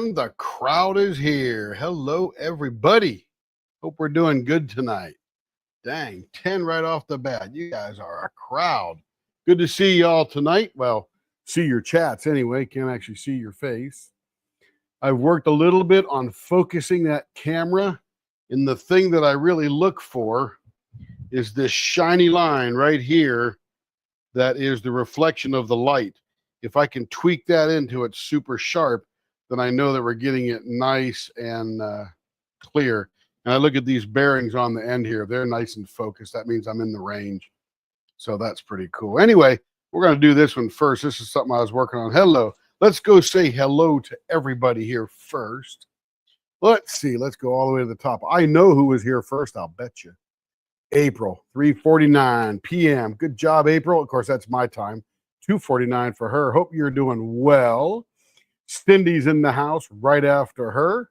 And the crowd is here. Hello, everybody. Hope we're doing good tonight. Dang, 10 right off the bat. You guys are a crowd. Good to see y'all tonight. Well, see your chats anyway. Can't actually see your face. I've worked a little bit on focusing that camera, and the thing that I really look for is this shiny line right here that is the reflection of the light. If I can tweak that into it super sharp, then I know that we're getting it nice and clear. And I look at these bearings on the end here. They're nice and focused. That means I'm in the range. So that's pretty cool. Anyway, we're going to do this one first. This is something I was working on. Hello. Let's go say hello to everybody here first. Let's see. Let's go all the way to the top. I know who was here first. I'll bet you. April, 3:49 p.m. Good job, April. Of course, that's my time. 2:49 for her. Hope you're doing well. Cindy's in the house right after her.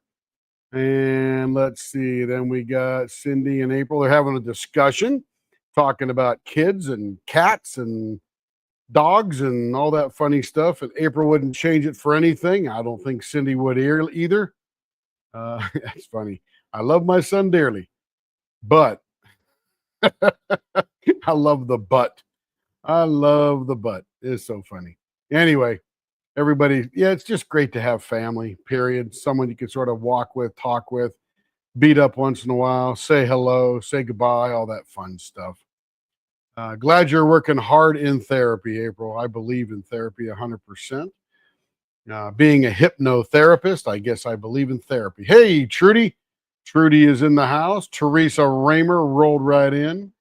And let's see. Then we got Cindy and April. They're having a discussion, talking about kids and cats and dogs and all that funny stuff. And April wouldn't change it for anything. I don't think Cindy would either. That's funny. I love my son dearly, but I love the butt. I love the butt. It's so funny. Anyway, everybody, yeah, it's just great to have family, period. Someone you can sort of walk with, talk with, beat up once in a while, say hello, say goodbye, all that fun stuff. Glad you're working hard in therapy, April. I believe in therapy 100%. Being a hypnotherapist, I guess I believe in therapy. Hey, Trudy. Trudy is in the house. Teresa Raymer rolled right in.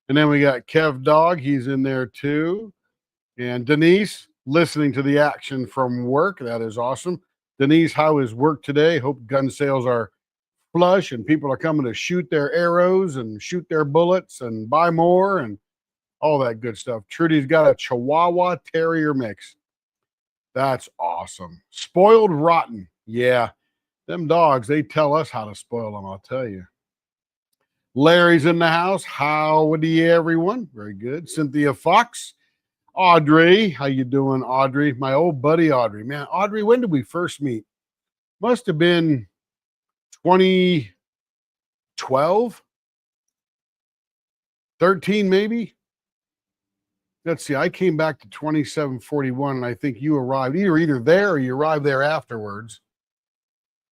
And then we got Kev Dog. He's in there too. And Denise, listening to the action from work. That is awesome. Denise, how is work today? Hope gun sales are flush and people are coming to shoot their arrows and shoot their bullets and buy more and all that good stuff. Trudy's got a Chihuahua Terrier mix. That's awesome. Spoiled rotten. Yeah. Them dogs, they tell us how to spoil them, I'll tell you. Larry's in the house. Howdy, everyone. Very good. Cynthia Fox. Audrey. How you doing, Audrey? My old buddy, Audrey. Man, Audrey, when did we first meet? Must have been 2012? 13, maybe? Let's see. I came back to 2741, and I think you arrived. You were either there or you arrived there afterwards.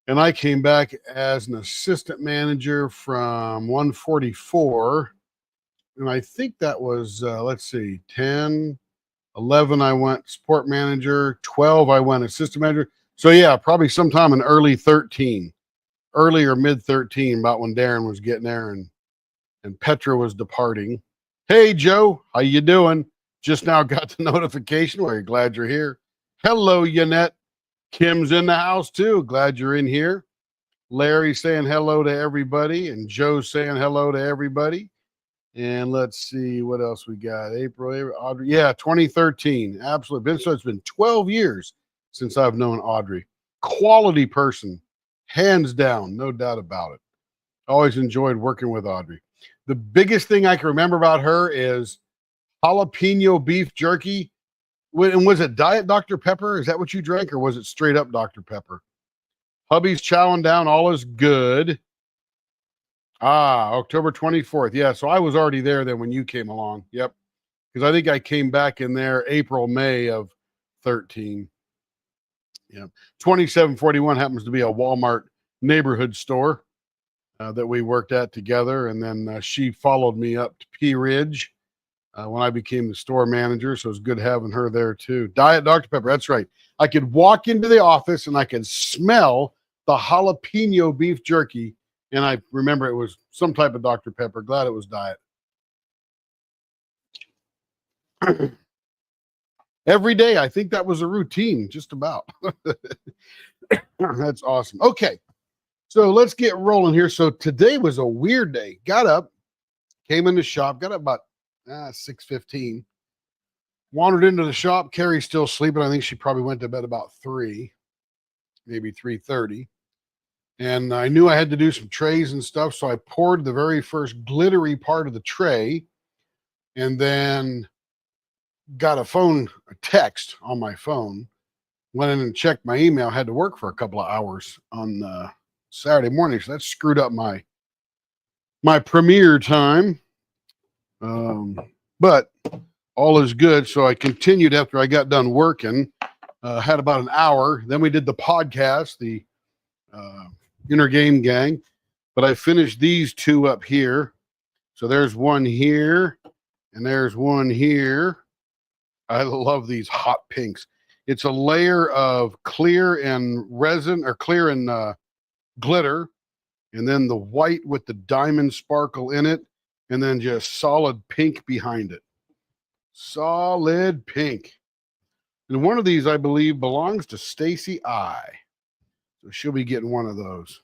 And I came back as an assistant manager from 144. And I think that was, let's see, 10, 11, I went support manager. 12, I went assistant manager. So, yeah, probably sometime in early 13, early or mid 13, about when Darren was getting there and Petra was departing. Hey, Joe, how you doing? Just now got the notification. Well, you're glad you're here. Hello, Yannette. Kim's in the house too. Glad you're in here. Larry saying hello to everybody, and Joe saying hello to everybody. And let's see what else we got. April, Audrey. Yeah, 2013. Absolutely. So it's been 12 years since I've known Audrey. Quality person, hands down, no doubt about it. Always enjoyed working with Audrey. The biggest thing I can remember about her is jalapeno beef jerky. And was it Diet Dr. Pepper? Is that what you drank, or was it straight up Dr. Pepper? Hubby's chowing down. All is good. October 24th. Yeah, so I was already there then when you came along. Yep. Because I think I came back in there April, May of 13. Yeah. 2741 happens to be a Walmart neighborhood store that we worked at together. And then she followed me up to Pea Ridge when I became the store manager. So it was good having her there too. Diet Dr. Pepper. That's right. I could walk into the office and I could smell the jalapeno beef jerky. And I remember it was some type of Dr. Pepper. Glad it was Diet. Every day. I think that was a routine, just about. That's awesome. Okay. So let's get rolling here. So today was a weird day. Got up, came in the shop, got up about 6:15. Wandered into the shop. Carrie's still sleeping. I think she probably went to bed about 3, maybe 3:30. And I knew I had to do some trays and stuff, so I poured the very first glittery part of the tray and then got a text on my phone went in and checked my email. I had to work for a couple of hours on Saturday morning, so that screwed up my premiere time. But all is good. So I continued after I got done working. Had about an hour. Then we did the podcast, the Inner Game Gang. But I finished these two up here. So there's one here, and there's one here. I love these hot pinks. It's a layer of clear and resin, or clear and glitter, and then the white with the diamond sparkle in it, and then just solid pink behind it. Solid pink. And one of these, I believe, belongs to Stacy I. So she'll be getting one of those.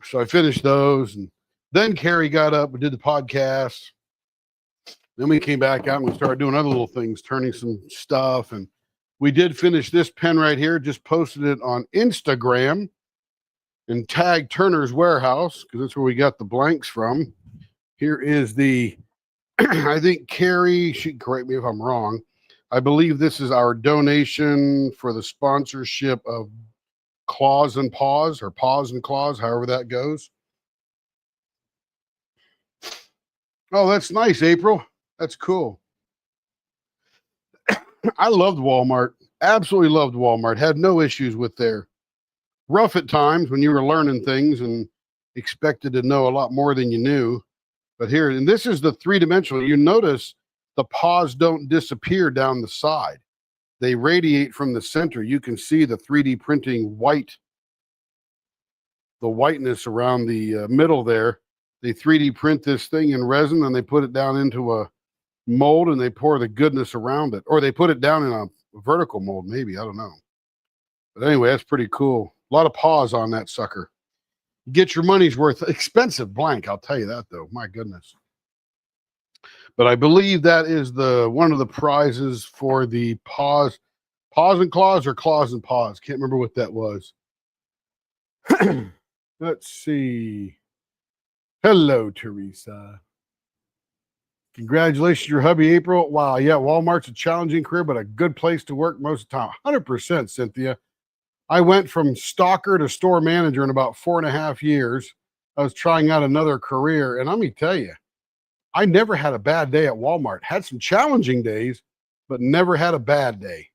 So I finished those, and then Carrie got up and did the podcast. Then we came back out and we started doing other little things, turning some stuff. And we did finish this pen right here, just posted it on Instagram and tagged Turner's Warehouse because that's where we got the blanks from. Here is the, I think Carrie, she can correct me if I'm wrong. I believe this is our donation for the sponsorship of Claws and Paws, or Paws and Claws, however that goes. Oh, that's nice, April. That's cool. I loved Walmart. Absolutely loved Walmart. Had no issues with their rough at times when you were learning things and expected to know a lot more than you knew. But here, and this is the three-dimensional. You notice the paws don't disappear down the side. They radiate from the center. You can see the 3D printing white, the whiteness around the middle there. They 3D print this thing in resin, and they put it down into a mold, and they pour the goodness around it. Or they put it down in a vertical mold, maybe. I don't know. But anyway, that's pretty cool. A lot of paws on that sucker. Get your money's worth. Expensive blank, I'll tell you that, though. My goodness. But I believe that is one of the prizes for the paws and claws, or claws and paws. Can't remember what that was. Let's see. Hello, Teresa. Congratulations, your hubby, April. Wow, yeah, Walmart's a challenging career, but a good place to work most of the time. 100%, Cynthia. I went from stalker to store manager in about 4.5 years. I was trying out another career, and let me tell you, I never had a bad day at Walmart. Had some challenging days, but never had a bad day.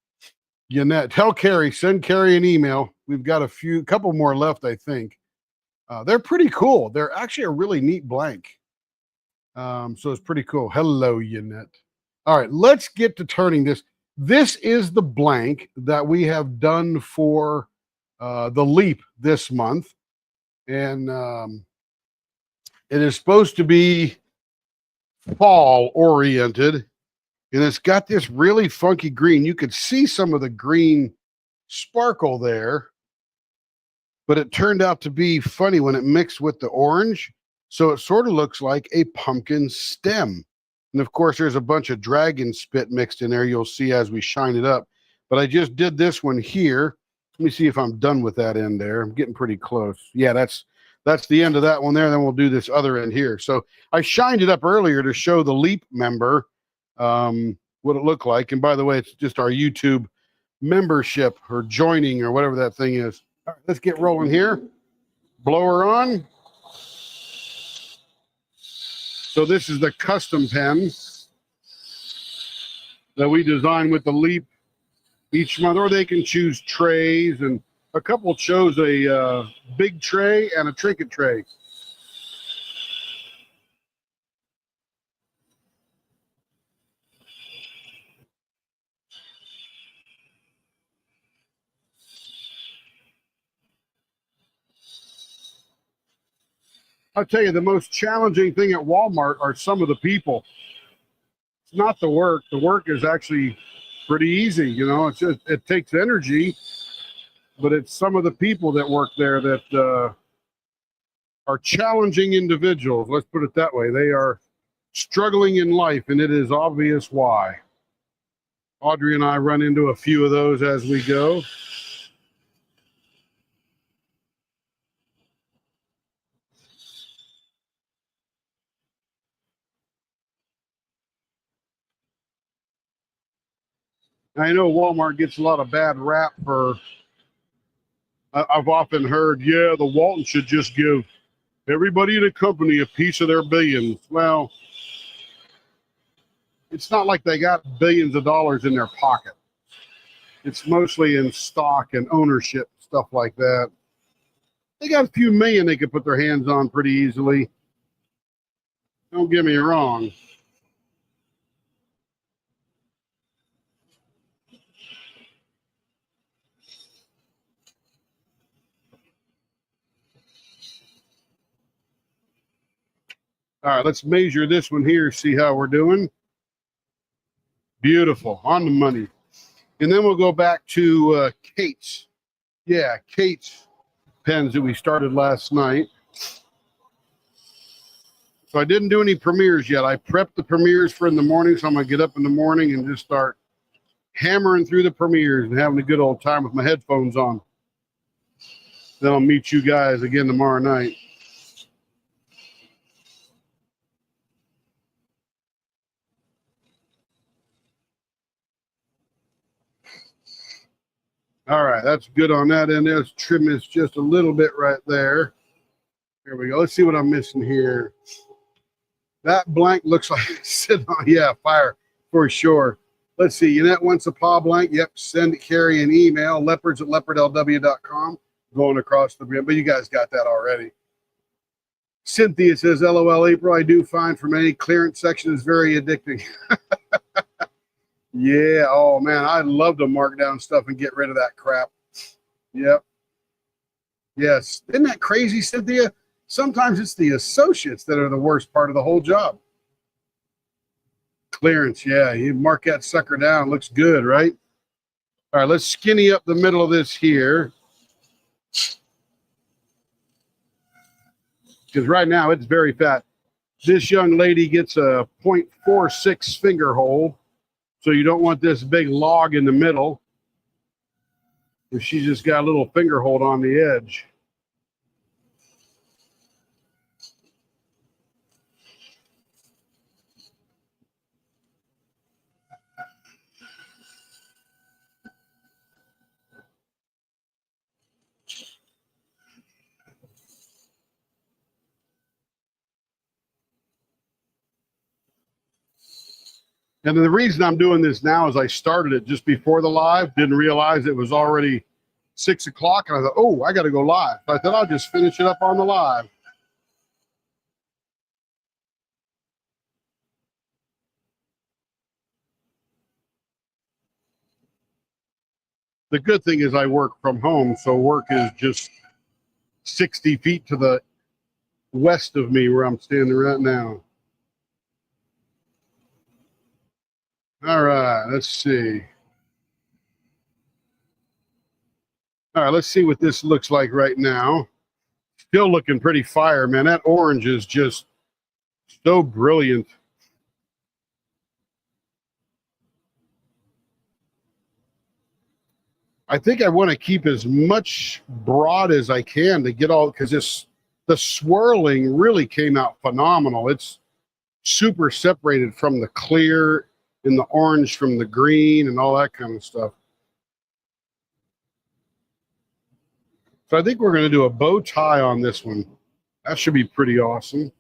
Yannette, tell Carrie, send Carrie an email. We've got a couple more left, I think. They're pretty cool. They're actually a really neat blank. So it's pretty cool. Hello, Yannette. All right, let's get to turning this. This is the blank that we have done for the Leap this month. And it is supposed to be fall oriented. And it's got this really funky green. You could see some of the green sparkle there, but it turned out to be funny when it mixed with the orange. So it sort of looks like a pumpkin stem. And of course, there's a bunch of dragon spit mixed in there. You'll see as we shine it up. But I just did this one here. Let me see if I'm done with that end there. I'm getting pretty close. Yeah, that's the end of that one there. Then we'll do this other end here. So I shined it up earlier to show the Leap member what it looked like. And by the way, it's just our YouTube membership or joining or whatever that thing is. All right, let's get rolling here. Blower on. So this is the custom pen that we design with the Leap each month, or they can choose trays, and a couple chose a big tray and a trinket tray. I'll tell you, the most challenging thing at Walmart are some of the people. It's not the work. The work is actually pretty easy. You know, it's just, it takes energy, but it's some of the people that work there that are challenging individuals. Let's put it that way. They are struggling in life, and it is obvious why. Audrey and I run into a few of those as we go. I know Walmart gets a lot of bad rap for, I've often heard, yeah, the Waltons should just give everybody in the company a piece of their billions. Well, it's not like they got billions of dollars in their pocket. It's mostly in stock and ownership, stuff like that. They got a few million they could put their hands on pretty easily. Don't get me wrong. All right, let's measure this one here, see how we're doing. Beautiful, on the money. And then we'll go back to Kate's. Yeah, Kate's pens that we started last night. So I didn't do any premieres yet. I prepped the premieres for in the morning, so I'm going to get up in the morning and just start hammering through the premieres and having a good old time with my headphones on. Then I'll meet you guys again tomorrow night. All right, that's good on that end. Let's trim this just a little bit right there. Here we go. Let's see what I'm missing here. That blank looks like it's sitting on, yeah, fire for sure. Let's see. Yannette wants a paw blank. Yep, send Carrie an email, leopards@leopardlw.com. Going across the brim, but you guys got that already. Cynthia says, LOL, April, I do find from any clearance section is very addicting. Yeah, oh man, I'd love to mark down stuff and get rid of that crap. Yep. Yes. Isn't that crazy, Cynthia? Sometimes it's the associates that are the worst part of the whole job. Clearance, yeah. You mark that sucker down. Looks good, right? All right, let's skinny up the middle of this here. Because right now it's very fat. This young lady gets a 0.46 finger hole. So you don't want this big log in the middle. If she just got a little finger hold on the edge. And then the reason I'm doing this now is I started it just before the live, didn't realize it was already 6 o'clock. And I thought, oh, I got to go live. So I thought I'll just finish it up on the live. The good thing is I work from home. So work is just 60 feet to the west of me where I'm standing right now. All right, let's see. All right, let's see what this looks like right now. Still looking pretty fire, man. That orange is just so brilliant. I think I want to keep as much broad as I can to get all, because the swirling really came out phenomenal. It's super separated from the clear and the orange from the green and all that kind of stuff. So I think we're going to do a bow tie on this one. That should be pretty awesome.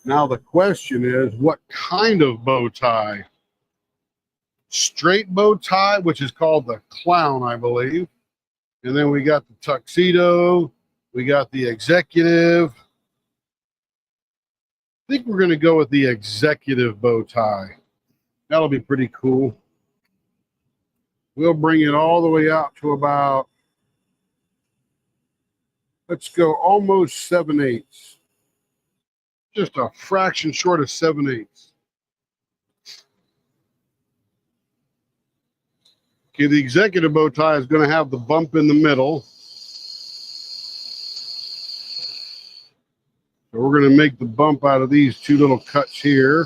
Now the question is, what kind of bow tie? Straight bow tie, which is called the clown, I believe. And then we got the tuxedo. We got the executive. I think we're going to go with the executive bow tie. That'll be pretty cool. We'll bring it all the way out to about, let's go almost 7/8. Just a fraction short of 7/8. Okay, the executive bow tie is going to have the bump in the middle. So we're going to make the bump out of these two little cuts here.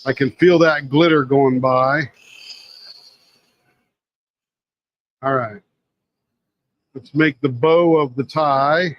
I can feel that glitter going by. All right. Let's make the bow of the tie.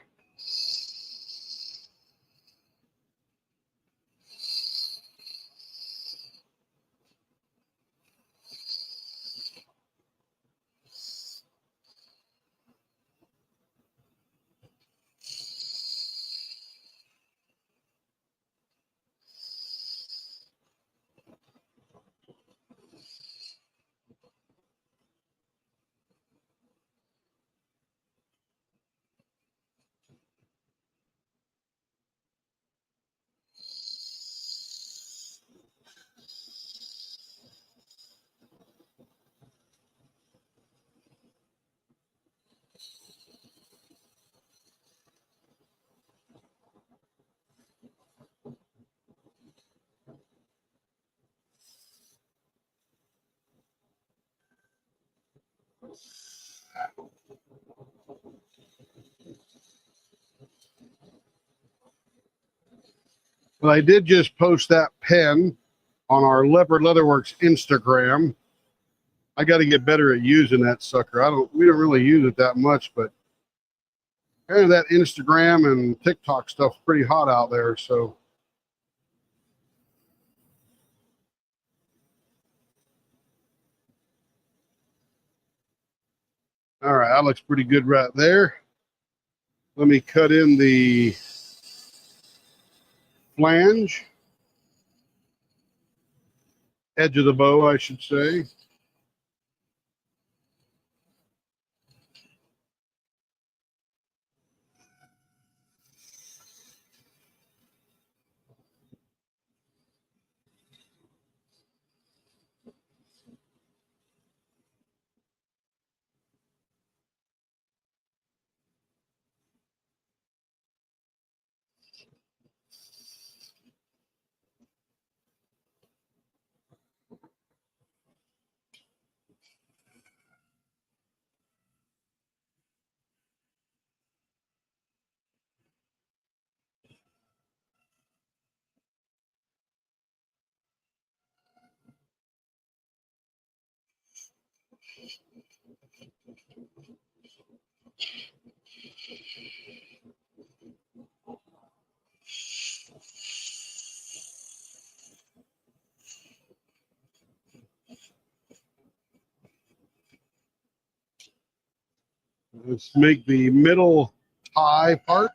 But I did just post that pen on our Leopard Leatherworks Instagram. I got to get better at using that sucker. We don't really use it that much, but kind of that Instagram and TikTok stuff's pretty hot out there. So all right, that looks pretty good right there. Let me cut in the flange, edge of the bow, I should say. Let's make the middle tie part.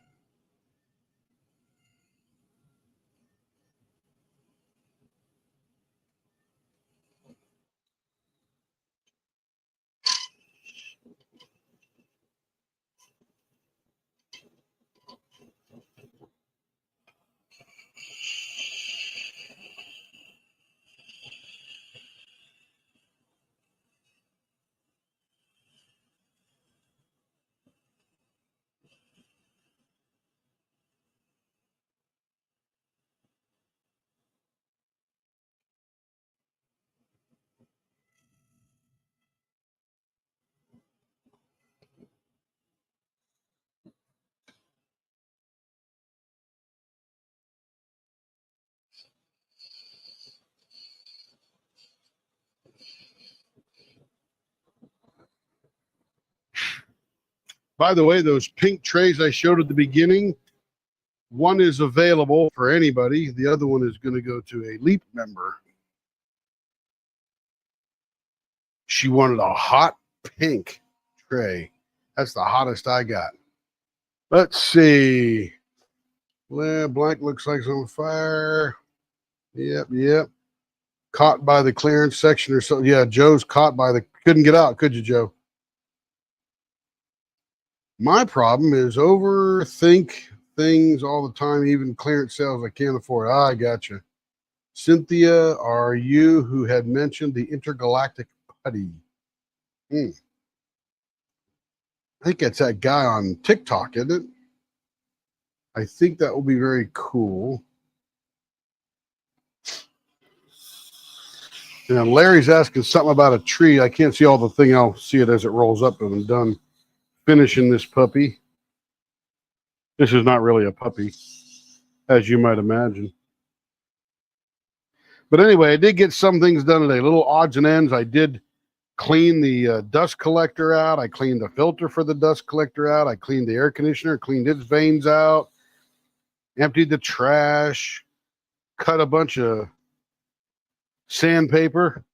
By the way, those pink trays I showed at the beginning, one is available for anybody. The other one is going to go to a Leap member. She wanted a hot pink tray. That's the hottest I got. Let's see. Blank looks like it's on fire. Yep. Caught by the clearance section or something. Yeah, Joe's caught by the... Couldn't get out, could you, Joe? My problem is overthink things all the time, even clearance sales I can't afford. I gotcha. Cynthia, are you who had mentioned the intergalactic putty? I think that's that guy on TikTok, isn't it? I think that will be very cool. And Larry's asking something about a tree. I can't see all the thing. I'll see it as it rolls up and I'm done finishing this puppy. This is not really a puppy, as you might imagine. But anyway, I did get some things done today. Little odds and ends. I did clean the dust collector out. I cleaned the filter for the dust collector out. I cleaned the air conditioner, cleaned its vanes out, emptied the trash, cut a bunch of sandpaper.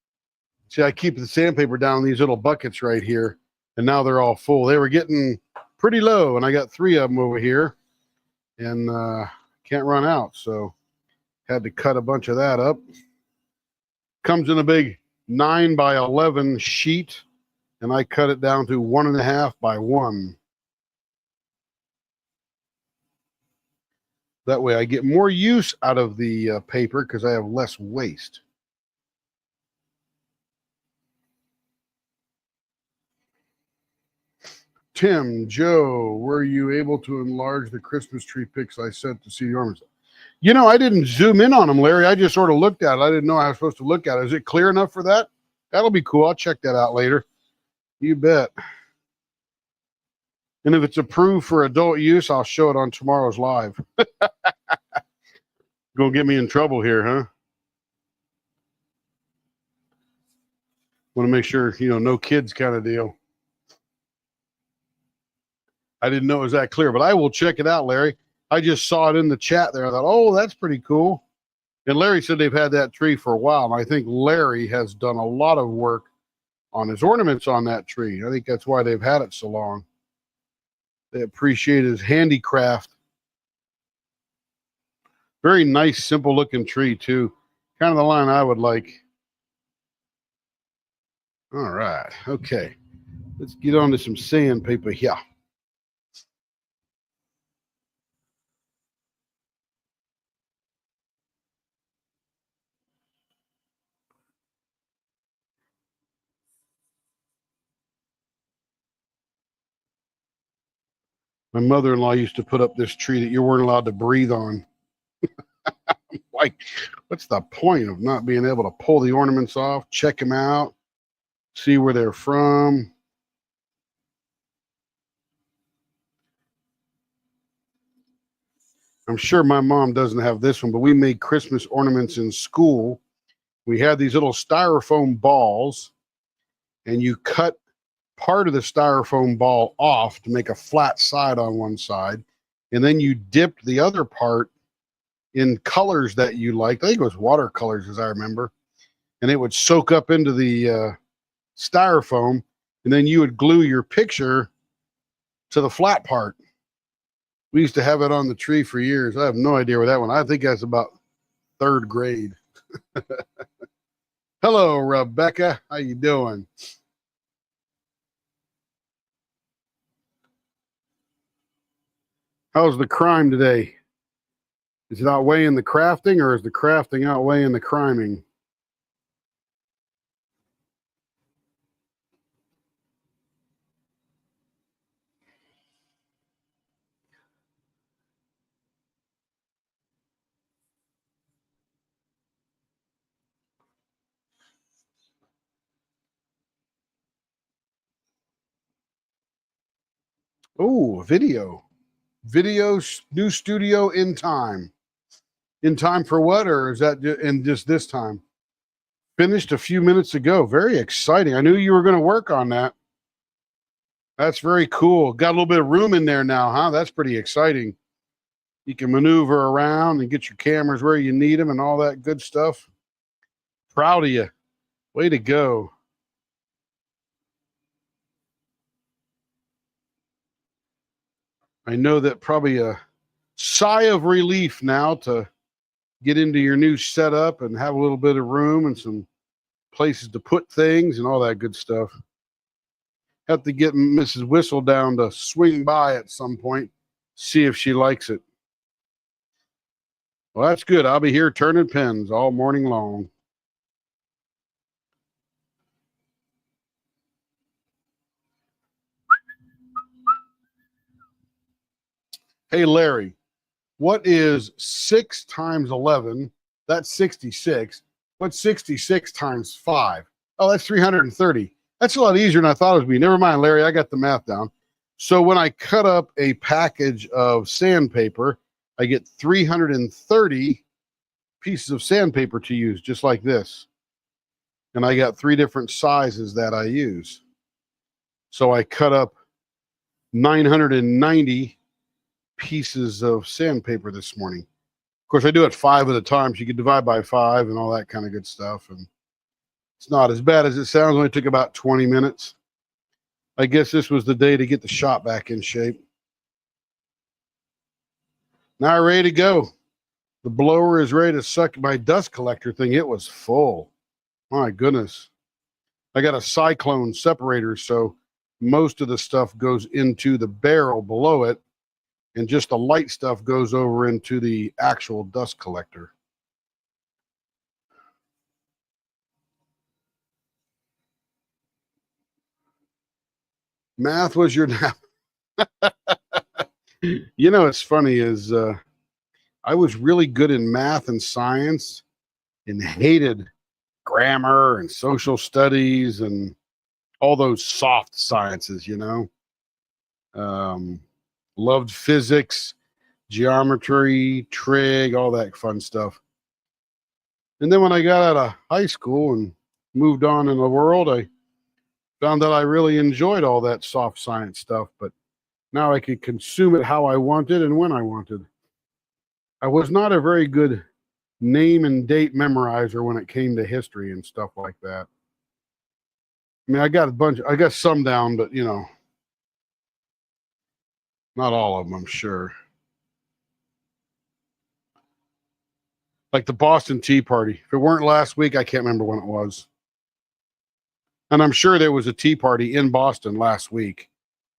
See, I keep the sandpaper down in these little buckets right here, and now they're all full. They were getting pretty low, and I got 3 of them over here, and can't run out, so had to cut a bunch of that up. Comes in a big 9 by 11 sheet, and I cut it down to 1.5 by 1. That way I get more use out of the paper because I have less waste. Tim, Joe, were you able to enlarge the Christmas tree pics I sent to see the ornaments? You know, I didn't zoom in on them, Larry. I just sort of looked at it. I didn't know I was supposed to look at it. Is it clear enough for that? That'll be cool. I'll check that out later. You bet. And if it's approved for adult use, I'll show it on tomorrow's live. Gonna get me in trouble here, huh? Want to make sure, no kids kind of deal. I didn't know it was that clear, but I will check it out, Larry. I just saw it in the chat there. I thought, oh, that's pretty cool. And Larry said they've had that tree for a while. And I think Larry has done a lot of work on his ornaments on that tree. I think that's why they've had it so long. They appreciate his handicraft. Very nice, simple looking tree, too. Kind of the line I would like. All right. Okay. Let's get on to some sandpaper here. My mother-in-law used to put up this tree that you weren't allowed to breathe on. Like, what's the point of not being able to pull the ornaments off, check them out, see where they're from? I'm sure my mom doesn't have this one, but we made Christmas ornaments in school. We had these little styrofoam balls, and you cut part of the styrofoam ball off to make a flat side on one side, and then you dipped the other part in colors that you liked. I think it was watercolors, as I remember, and it would soak up into the styrofoam, and then you would glue your picture to the flat part. We used to have it on the tree for years. I have no idea where that went. I think that's about third grade. Hello, Rebecca. How you doing? How's the crime today? Is it outweighing the crafting, or is the crafting outweighing the criming? Oh, video. New studio in time. In time for what, or is that in just this time? Finished a few minutes ago. Very exciting. I knew you were going to work on that. That's very cool. Got a little bit of room in there now, huh? That's pretty exciting. You can maneuver around and get your cameras where you need them and all that good stuff. Proud of you. Way to go. I know that probably a sigh of relief now to get into your new setup and have a little bit of room and some places to put things and all that good stuff. Have to get Mrs. Whistle down to swing by at some point, see if she likes it. Well, that's good. I'll be here turning pens all morning long. Hey, Larry, what is 6 times 11? That's 66. What's 66 times 5? Oh, that's 330. That's a lot easier than I thought it would be. Never mind, Larry. I got the math down. So when I cut up a package of sandpaper, I get 330 pieces of sandpaper to use, just like this. And I got 3 different sizes that I use. So I cut up 990 pieces of sandpaper this morning. Of course, I do it 5 at a time, so you can divide by 5 and all that kind of good stuff. And it's not as bad as it sounds. It only took about 20 minutes. I guess this was the day to get the shop back in shape. Now we're ready to go. The blower is ready to suck my dust collector thing. It was full. My goodness. I got a cyclone separator, so most of the stuff goes into the barrel below it, and just the light stuff goes over into the actual dust collector. Math was your nap. What's funny is I was really good in math and science and hated grammar and social studies and all those soft sciences, you know. Um, Loved physics, geometry, trig, all that fun stuff. And then when I got out of high school and moved on in the world, I found that I really enjoyed all that soft science stuff, but now I could consume it how I wanted and when I wanted. I was not a very good name and date memorizer when it came to history and stuff like that. I mean, I got some down, but you know, not all of them, I'm sure. Like the Boston Tea Party. If it weren't last week, I can't remember when it was. And I'm sure there was a tea party in Boston last week,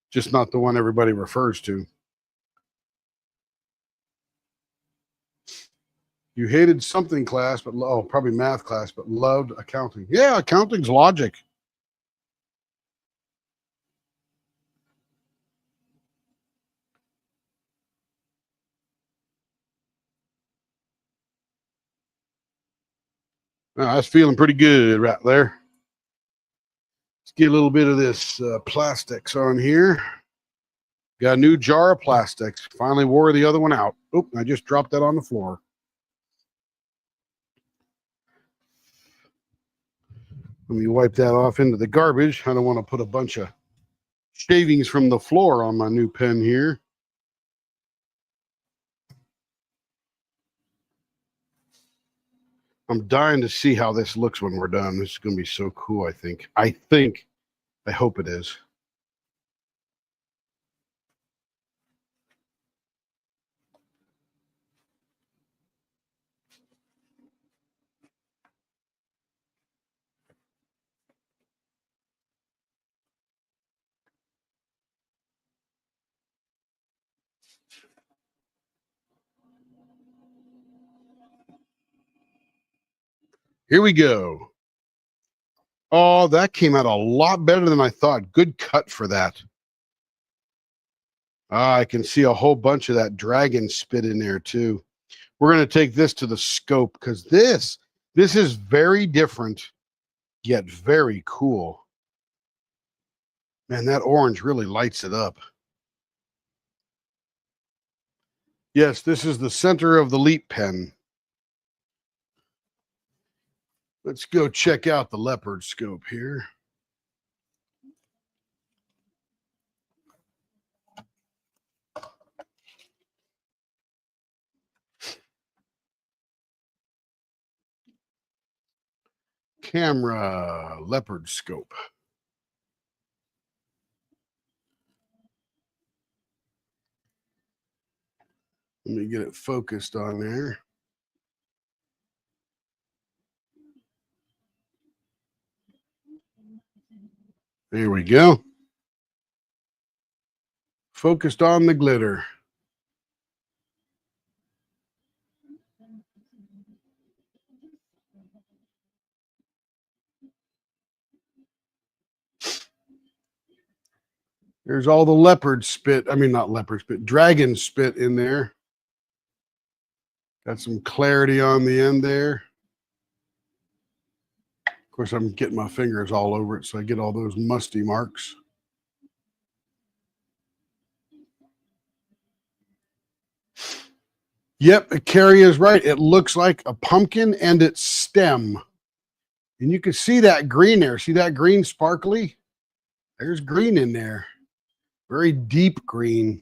just not the one everybody refers to. You hated something class, but probably math class, but loved accounting. Yeah, accounting's logic. I was feeling pretty good right there. Let's get a little bit of this plastics on here. Got a new jar of plastics. Finally wore the other one out. Oop, I just dropped that on the floor. Let me wipe that off into the garbage. I don't want to put a bunch of shavings from the floor on my new pen here. I'm dying to see how this looks when we're done. This is going to be so cool, I think. I hope it is. Here we go. Oh, that came out a lot better than I thought. Good cut for that. I can see a whole bunch of that dragon spit in there too. We're going to take this to the scope because this is very different, yet very cool. Man, that orange really lights it up. Yes, this is the center of the Leap pen. Let's go check out the Leopard scope here. Camera, Leopard scope. Let me get it focused on there. There we go. Focused on the glitter. There's all the leopard spit. I mean, not leopard spit, dragon spit in there. Got some clarity on the end there. Of course, I'm getting my fingers all over it, so I get all those musty marks. Yep, Carrie is right. It looks like a pumpkin and its stem. And you can see that green there. See that green sparkly? There's green in there. Very deep green.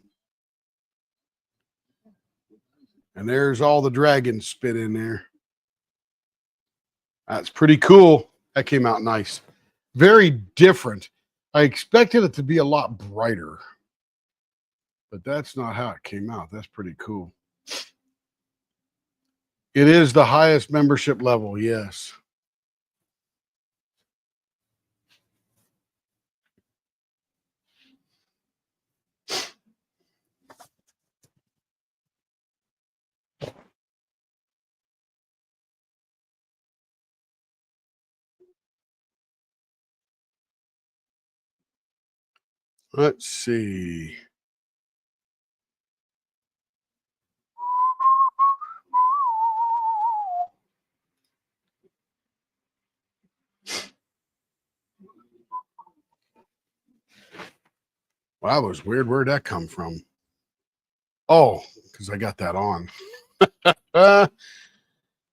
And there's all the dragon spit in there. That's pretty cool. That came out nice. Very different. I expected it to be a lot brighter, but that's not how it came out. That's pretty cool. It is the highest membership level, yes. Let's see. Wow, that was weird. Where'd that come from? Oh, because I got that on.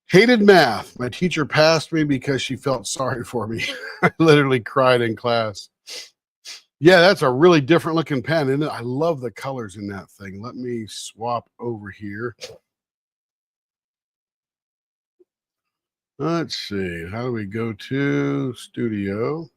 Hated math. My teacher passed me because she felt sorry for me. I literally cried in class. Yeah, that's a really different looking pen, isn't it? I love the colors in that thing. Let me swap over here. Let's see. How do we go to studio?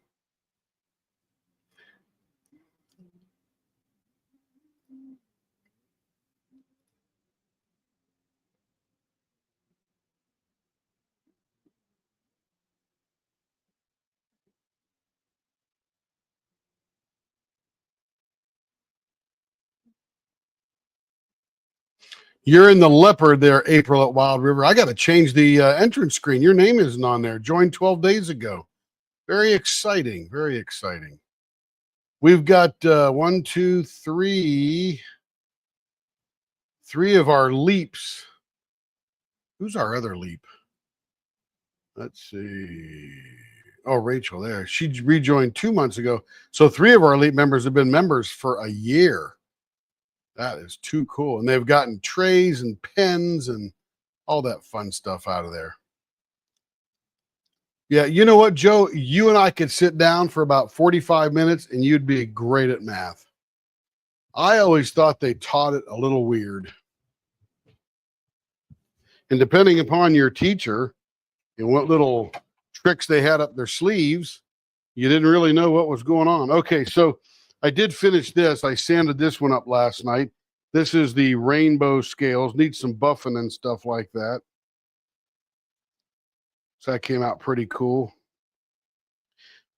You're in the Leopard there, April at Wild River. I got to change the entrance screen. Your name isn't on there. Joined 12 days ago. Very exciting. Very exciting. We've got one, two, three of our leaps. Who's our other leap? Let's see. Oh, Rachel there. She rejoined 2 months ago. So 3 of our leap members have been members for a year. That is too cool. And they've gotten trays and pens and all that fun stuff out of there. Yeah, you know what, Joe? You and I could sit down for about 45 minutes and you'd be great at math. I always thought they taught it a little weird. And depending upon your teacher and what little tricks they had up their sleeves, you didn't really know what was going on. Okay, so I did finish this. I sanded this one up last night. This is the rainbow scales. Needs some buffing and stuff like that. So that came out pretty cool.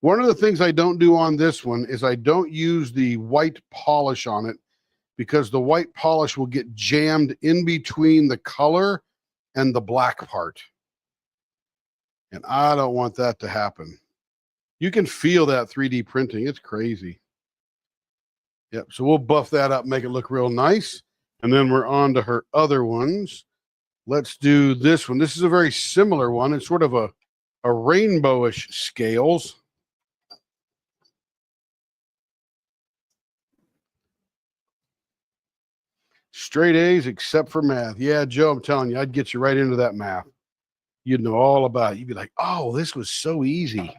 One of the things I don't do on this one is I don't use the white polish on it because the white polish will get jammed in between the color and the black part. And I don't want that to happen. You can feel that 3D printing. It's crazy. Yep. So we'll buff that up, make it look real nice. And then we're on to her other ones. Let's do this one. This is a very similar one. It's sort of a rainbowish scales. Straight A's except for math. Yeah, Joe, I'm telling you, I'd get you right into that math. You'd know all about it. You'd be like, oh, this was so easy.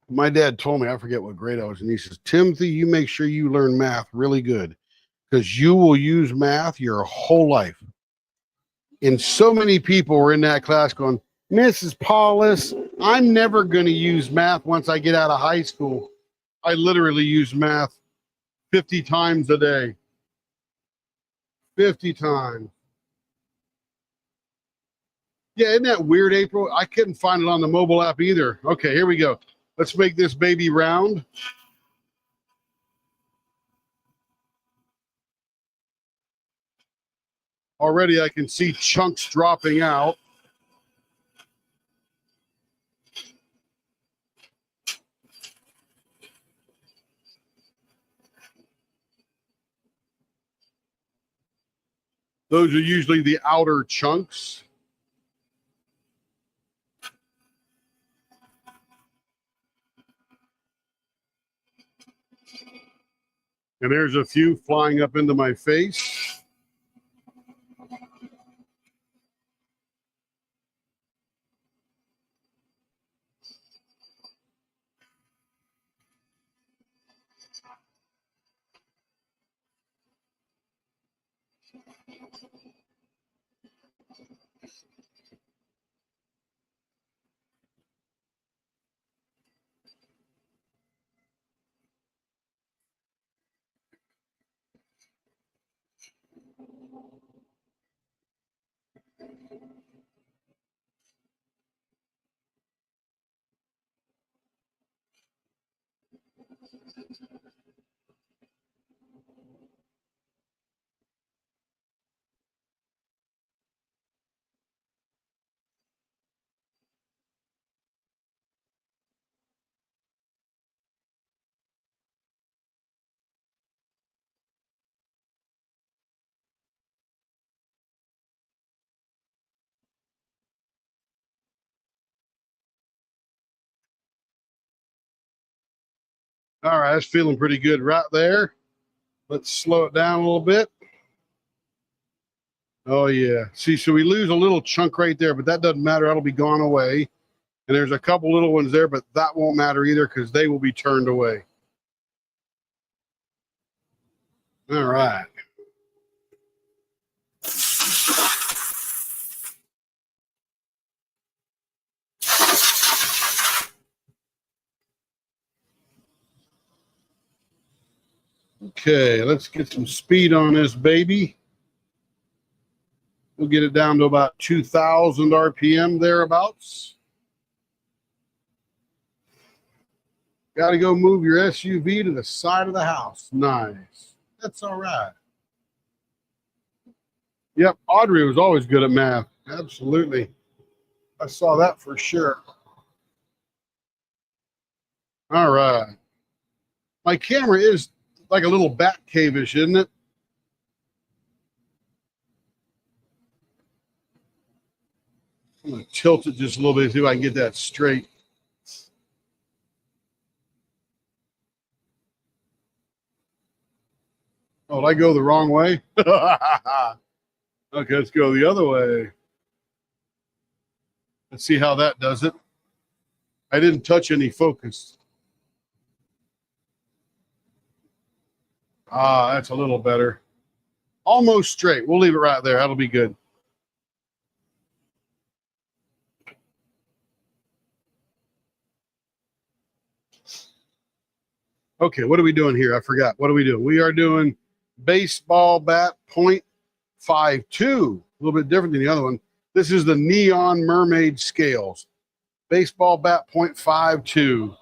My dad told me, I forget what grade I was in. He says, Timothy, you make sure you learn math really good because you will use math your whole life. And so many people were in that class going, Mrs. Paulus, I'm never going to use math once I get out of high school. I literally use math 50 times a day. 50 times. Yeah, isn't that weird, April? I couldn't find it on the mobile app either. Okay, here we go. Let's make this baby round. Already I can see chunks dropping out. Those are usually the outer chunks. And there's a few flying up into my face. All right, that's feeling pretty good right there. Let's slow it down a little bit. Oh, yeah. See, so we lose a little chunk right there, but that doesn't matter. That'll be gone away. And there's a couple little ones there, but that won't matter either because they will be turned away. All right. Okay, let's get some speed on this baby. We'll get it down to about 2,000 RPM thereabouts. Got to go move your SUV to the side of the house. Nice. That's all right. Yep, Audrey was always good at math. Absolutely. I saw that for sure. All right. My camera is like a little bat cave-ish, isn't it? I'm going to tilt it just a little bit, see if I can get that straight. Oh, did I go the wrong way? Okay, let's go the other way. Let's see how that does it. I didn't touch any focus. Ah, that's a little better. Almost straight. We'll leave it right there. That'll be good. Okay, what are we doing here? I forgot. What are we doing? We are doing baseball bat .52. A little bit different than the other one. This is the Neon Mermaid scales. Baseball bat .52.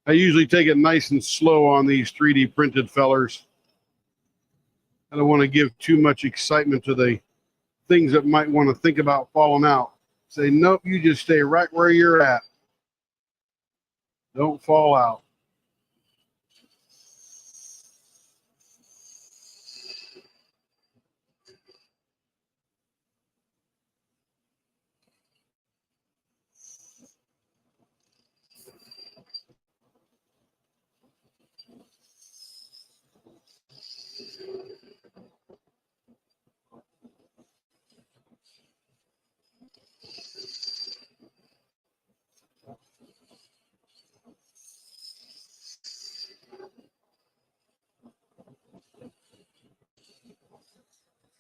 I usually take it nice and slow on these 3D printed fellers. I don't want to give too much excitement to the things that might want to think about falling out. Say, nope, you just stay right where you're at. Don't fall out.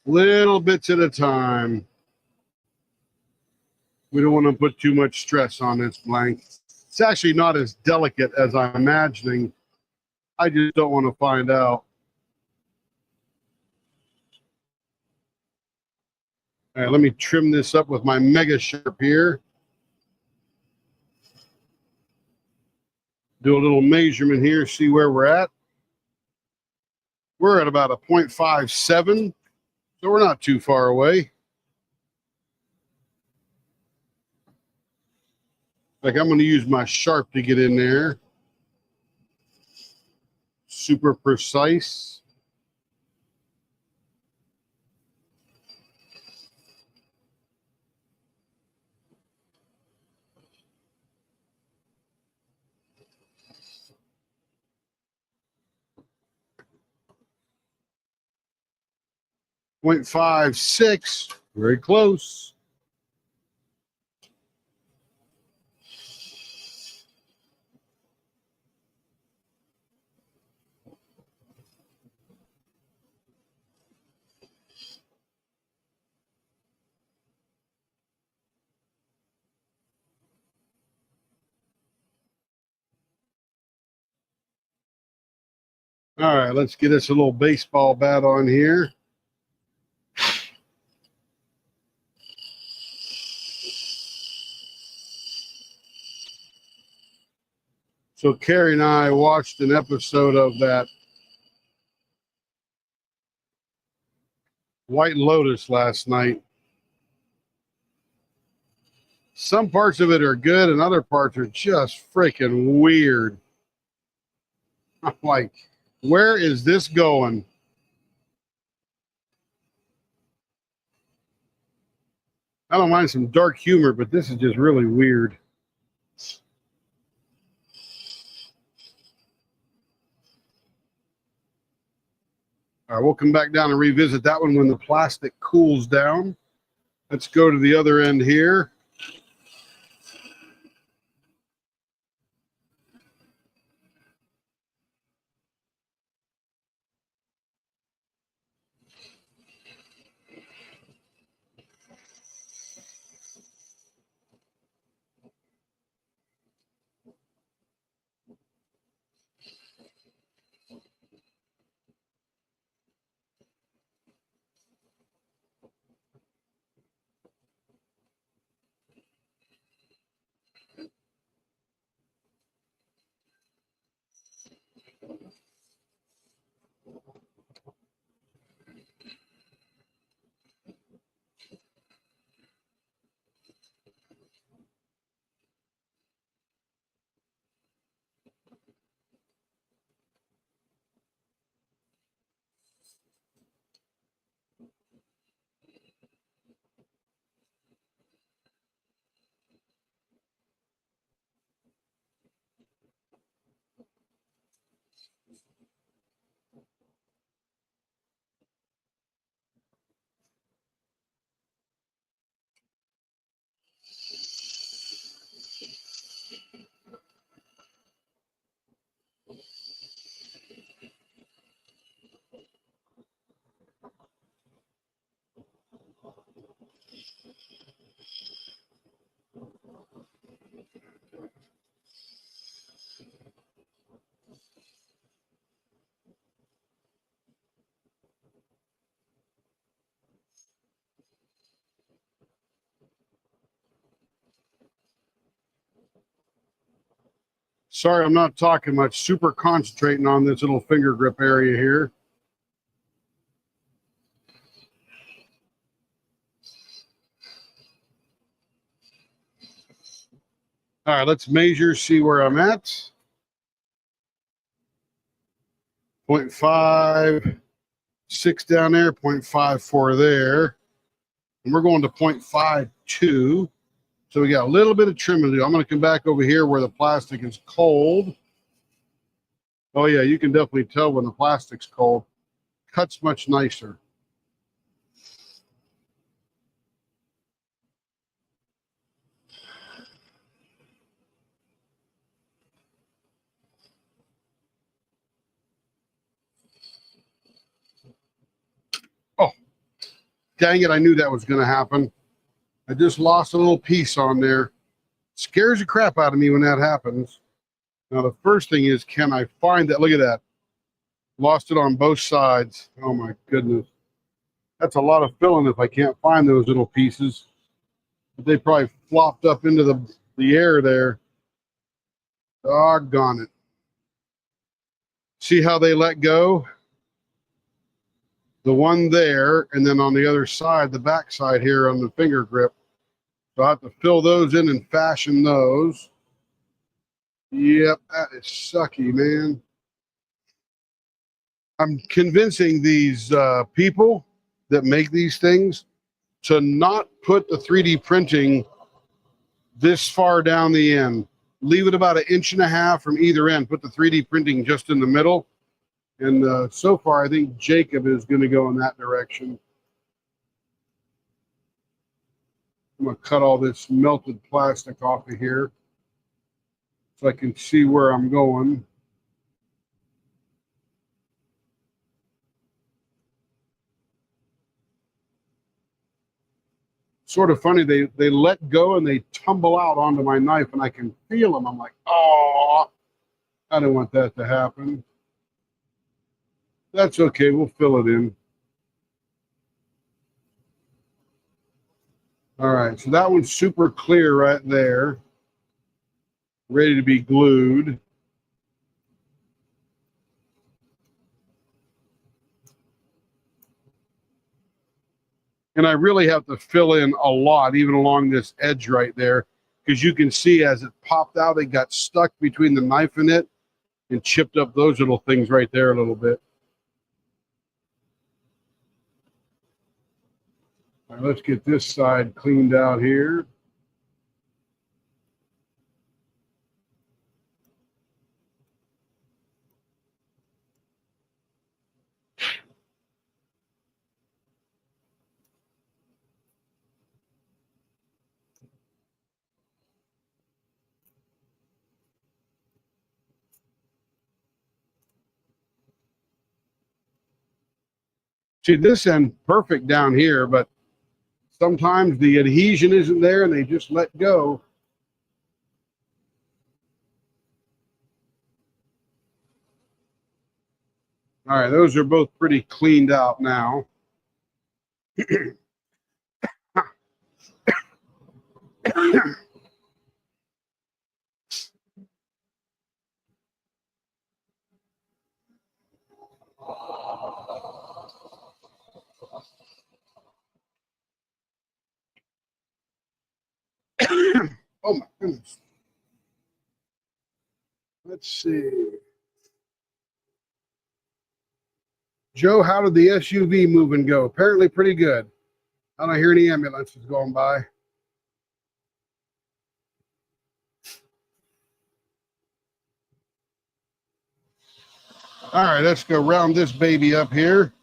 Little bits at a time. We don't want to put too much stress on this blank. It's actually not as delicate as I'm imagining. I just don't want to find out. All right, let me trim this up with my Mega Sharp here. Do a little measurement here, see where we're at. We're at about a 0.57, so we're not too far away. Like I'm going to use my Sharp to get in there. Super precise. .56, very close. All right, let's get us a little baseball bat on here. So Carrie and I watched an episode of that White Lotus last night. Some parts of it are good and other parts are just freaking weird. I'm like, where is this going? I don't mind some dark humor, but this is just really weird. All right, we'll come back down and revisit that one when the plastic cools down. Let's go to the other end here. Sorry, I'm not talking much. Super concentrating on this little finger grip area here. All right, let's measure, see where I'm at. 0.56 down there, 0.54 there. And we're going to 0.52. So we got a little bit of trimming to do. I'm going to come back over here where the plastic is cold. Oh, yeah, you can definitely tell when the plastic's cold. Cuts much nicer. Oh, dang it, I knew that was going to happen. I just lost a little piece on there. Scares the crap out of me when that happens. Now, the first thing is, can I find that? Look at that. Lost it on both sides. Oh, my goodness. That's a lot of filling if I can't find those little pieces. But they probably flopped up into the air there. Doggone it. See how they let go? The one there, and then on the other side, the back side here on the finger grip. So I have to fill those in and fashion those. Yep, that is sucky, man. I'm convincing these people that make these things to not put the 3D printing this far down the end. Leave it about 1.5 inches from either end. Put the 3D printing just in the middle. And so far, I think Jacob is going to go in that direction. I'm going to cut all this melted plastic off of here so I can see where I'm going. Sort of funny, they let go and they tumble out onto my knife and I can feel them. I'm like, oh, I don't want that to happen. That's okay, we'll fill it in. All right, so that one's super clear right there, ready to be glued. And I really have to fill in a lot, even along this edge right there, because you can see as it popped out, it got stuck between the knife and it and chipped up those little things right there a little bit. All right, let's get this side cleaned out here. See, this end perfect down here, but sometimes the adhesion isn't there and they just let go. All right, those are both pretty cleaned out now. Oh my goodness. Let's see. Joe, how did the SUV moving go? Apparently pretty good. I don't hear any ambulances going by. All right, let's go round this baby up here.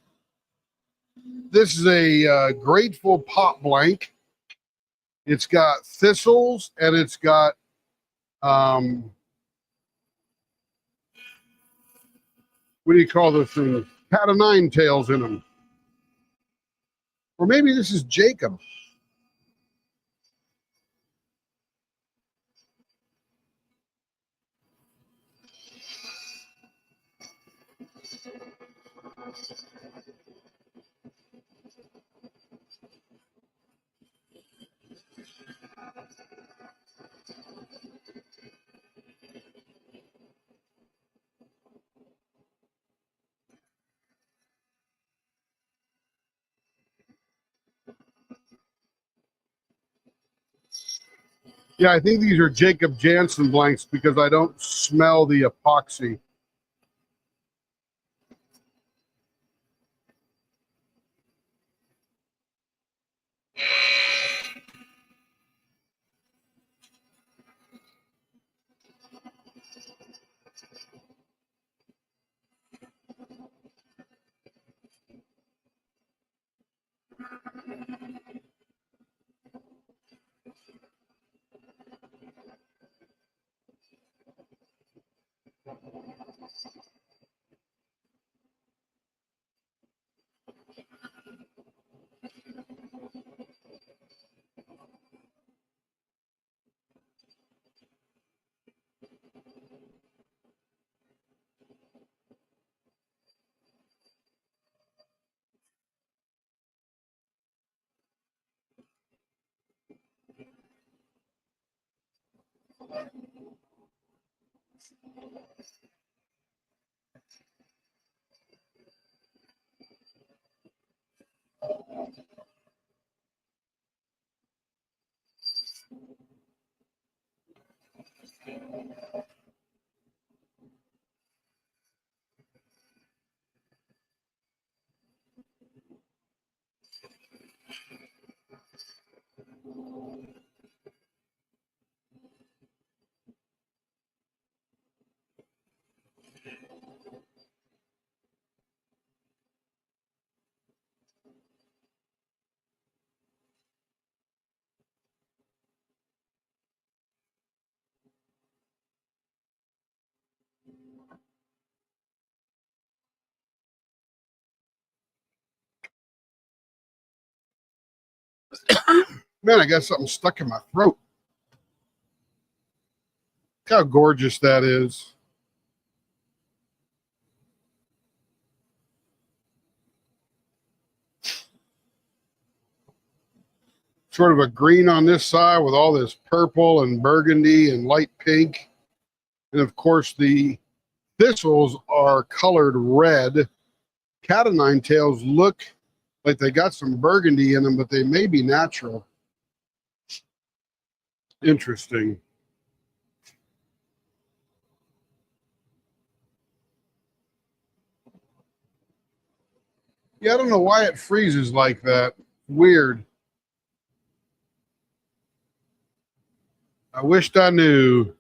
This is a Grateful Pop Blank. It's got thistles and it's got what do you call those things? Cat of nine tails in them. Or maybe this is Jacob. Yeah, I think these are Jacob Jansen blanks because I don't smell the epoxy. Man, I got something stuck in my throat. Look how gorgeous that is. Sort of a green on this side with all this purple and burgundy and light pink. And of course, the thistles are colored red. Cat o' nine tails look like they got some burgundy in them, but they may be natural. Interesting. Yeah, I don't know why it freezes like that. Weird. I wished I knew.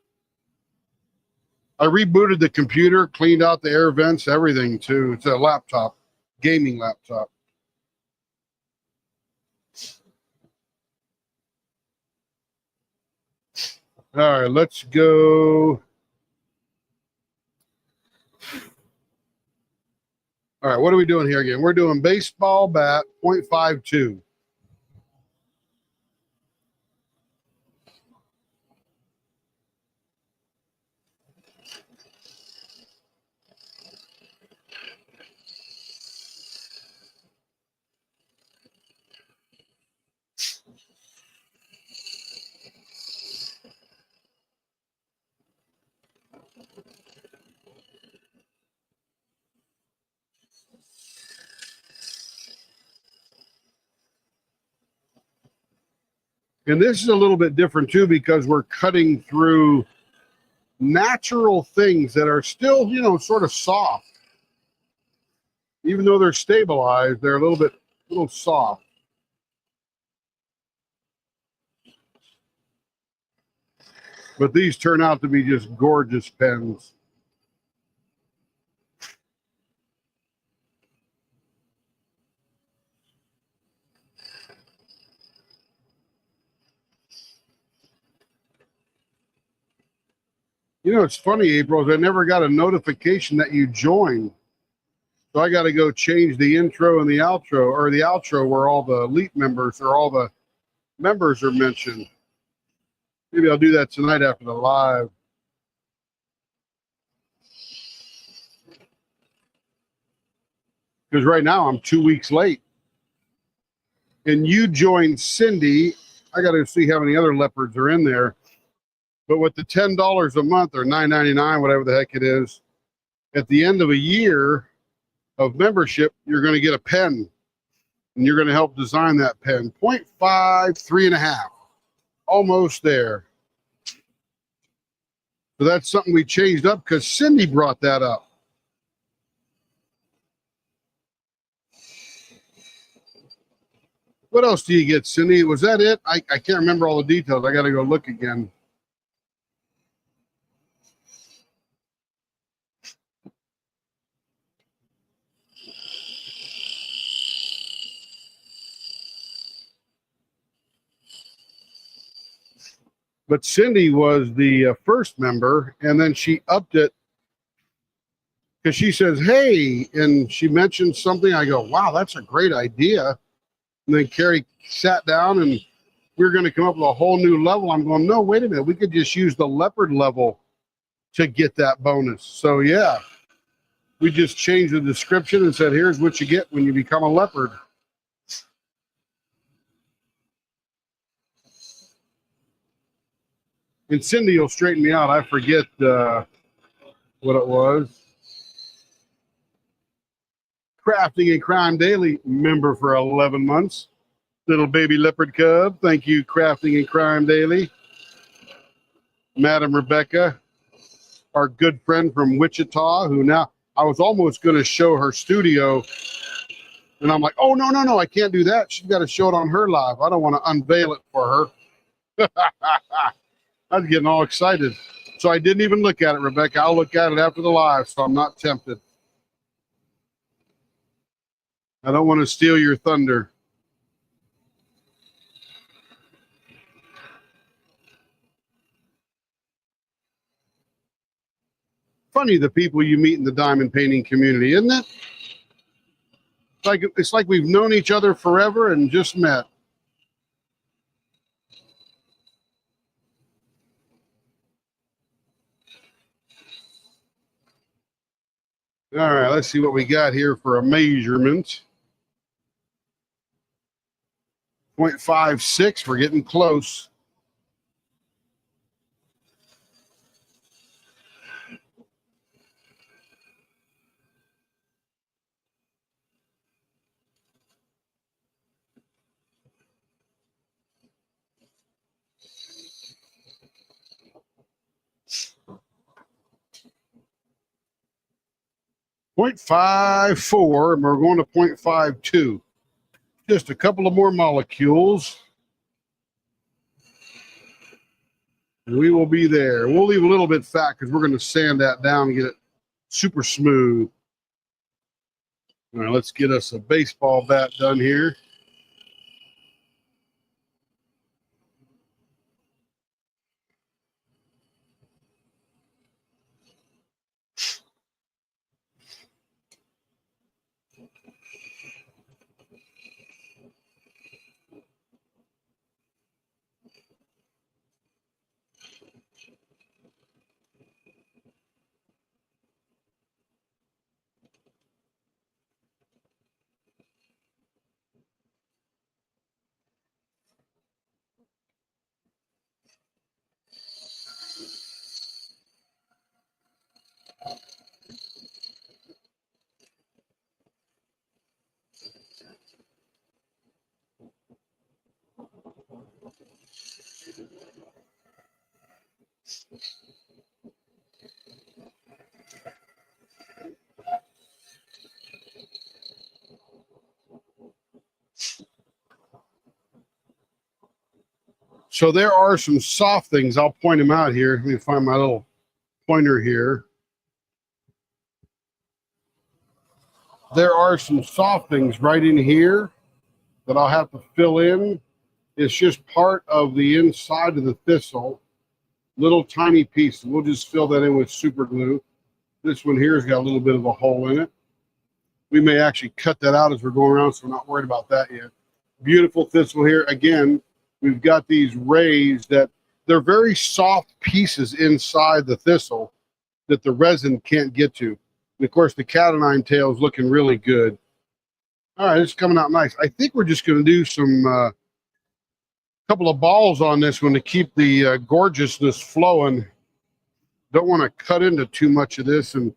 I rebooted the computer, cleaned out the air vents, everything too. It's a laptop, gaming laptop. All right, let's go. All right, what are we doing here again? We're doing baseball bat, 0.52. And this is a little bit different too because we're cutting through natural things that are still, sort of soft. Even though they're stabilized, they're a little soft. But these turn out to be just gorgeous pens. It's funny, April, is I never got a notification that you joined. So I got to go change the intro and the outro where all the elite members or all the members are mentioned. Maybe I'll do that tonight after the live. Because right now I'm 2 weeks late. And you joined Cindy. I got to see how many other leopards are in there. But with the $10 a month or $9.99, whatever the heck it is, at the end of a year of membership, you're going to get a pen. And you're going to help design that pen. 0.5, 3.5. Almost there. So that's something we changed up because Cindy brought that up. What else do you get, Cindy? Was that it? I can't remember all the details. I got to go look again. But Cindy was the first member, and then she upped it because she says, hey, and she mentioned something. I go, wow, that's a great idea. And then Carrie sat down, and we were going to come up with a whole new level. I'm going, no, wait a minute. We could just use the leopard level to get that bonus. So, yeah, we just changed the description and said, here's what you get when you become a leopard. And Cindy will straighten me out. I forget what it was. Crafting and Crime Daily member for 11 months. Little baby leopard cub. Thank you, Crafting and Crime Daily. Madam Rebecca, our good friend from Wichita, who now I was almost going to show her studio. And I'm like, oh, no, I can't do that. She's got to show it on her live. I don't want to unveil it for her. I was getting all excited. So I didn't even look at it, Rebecca. I'll look at it after the live, so I'm not tempted. I don't want to steal your thunder. Funny the people you meet in the diamond painting community, isn't it? It's like we've known each other forever and just met. All right, let's see what we got here for a measurement. 0.56, we're getting close. .54, and we're going to 0.52. Just a couple of more molecules. We will be there. We'll leave a little bit fat because we're going to sand that down and get it super smooth. All right, let's get us a baseball bat done here. So there are some soft things. I'll point them out here. Let me find my little pointer here. There are some soft things right in here that I'll have to fill in. It's just part of the inside of the thistle. Little tiny piece. We'll just fill that in with super glue. This one here has got a little bit of a hole in it. We may actually cut that out as we're going around, so we're not worried about that yet. Beautiful thistle here. Again, we've got these rays that they're very soft pieces inside the thistle that the resin can't get to. And of course, the cat o' nine tail is looking really good. All right, it's coming out nice. I think we're just going to do some couple of balls on this one to keep the gorgeousness flowing. Don't want to cut into too much of this and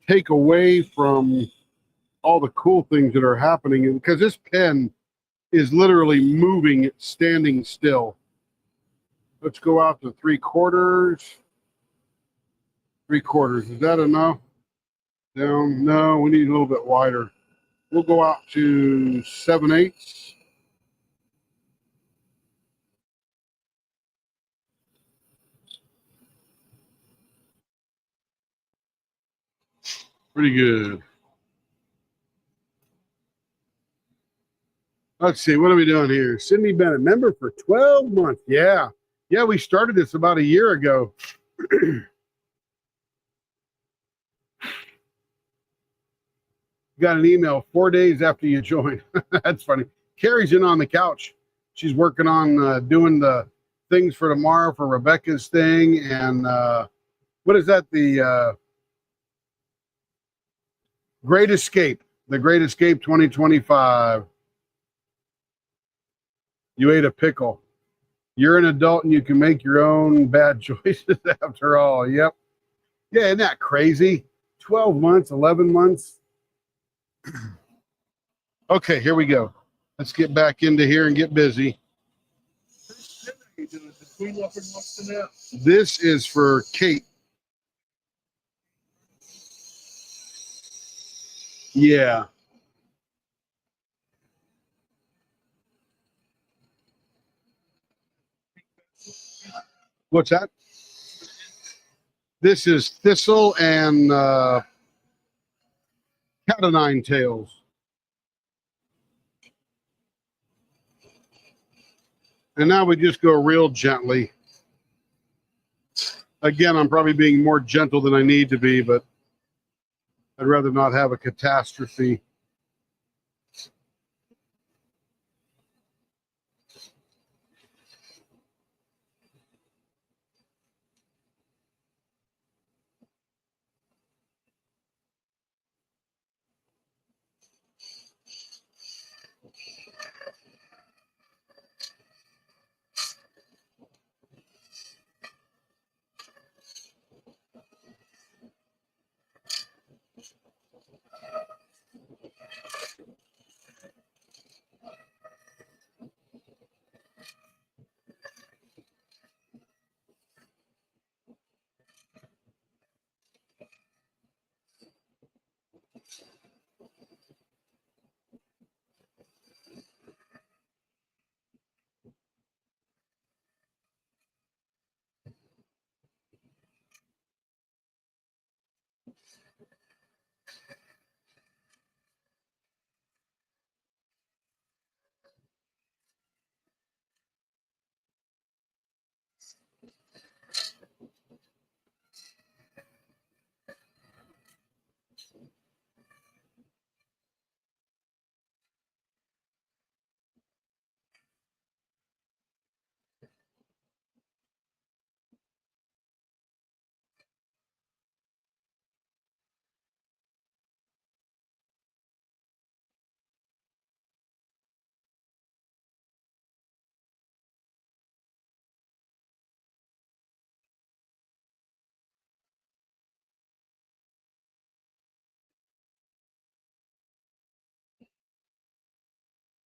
take away from all the cool things that are happening, because this pen is literally moving, standing still. Let's go out to 3/4. 3/4. Is that enough? Down? No, we need a little bit wider. We'll go out to 7/8. Pretty good. Let's see, what are we doing here? Sydney Bennett, member for 12 months. Yeah. Yeah, we started this about a year ago. Got an email 4 days after you joined. That's funny. Carrie's in on the couch. She's working on doing the things for tomorrow for Rebecca's thing. And what is that? The Great Escape. The Great Escape 2025. You ate a pickle. You're an adult and you can make your own bad choices after all. Yep. Yeah, isn't that crazy? 12 months, 11 months. Okay, here we go. Let's get back into here and get busy. This is for Kate. Yeah. What's that? This is thistle and cat o' nine tails. And now we just go real gently. Again, I'm probably being more gentle than I need to be, but I'd rather not have a catastrophe.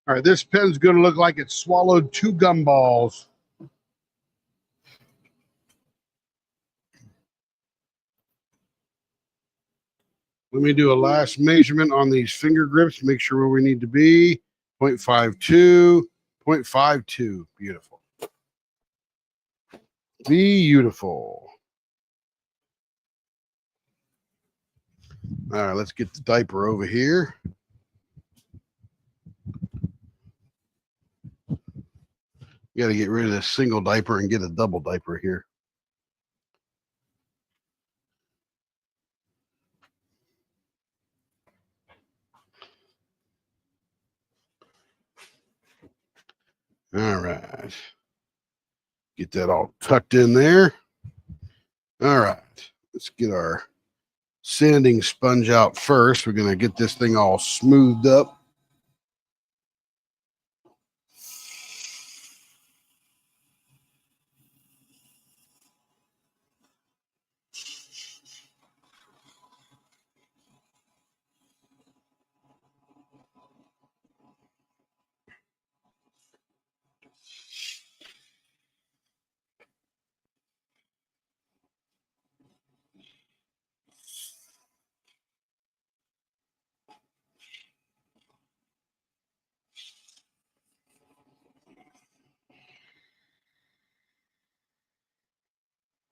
All right, this pen's going to look like it swallowed 2 gumballs. Let me do a last measurement on these finger grips, make sure where we need to be. 0.52, 0.52. Beautiful. Beautiful. All right, let's get the diaper over here. You got to get rid of this single diaper and get a double diaper here. All right. Get that all tucked in there. All right. Let's get our sanding sponge out first. We're going to get this thing all smoothed up.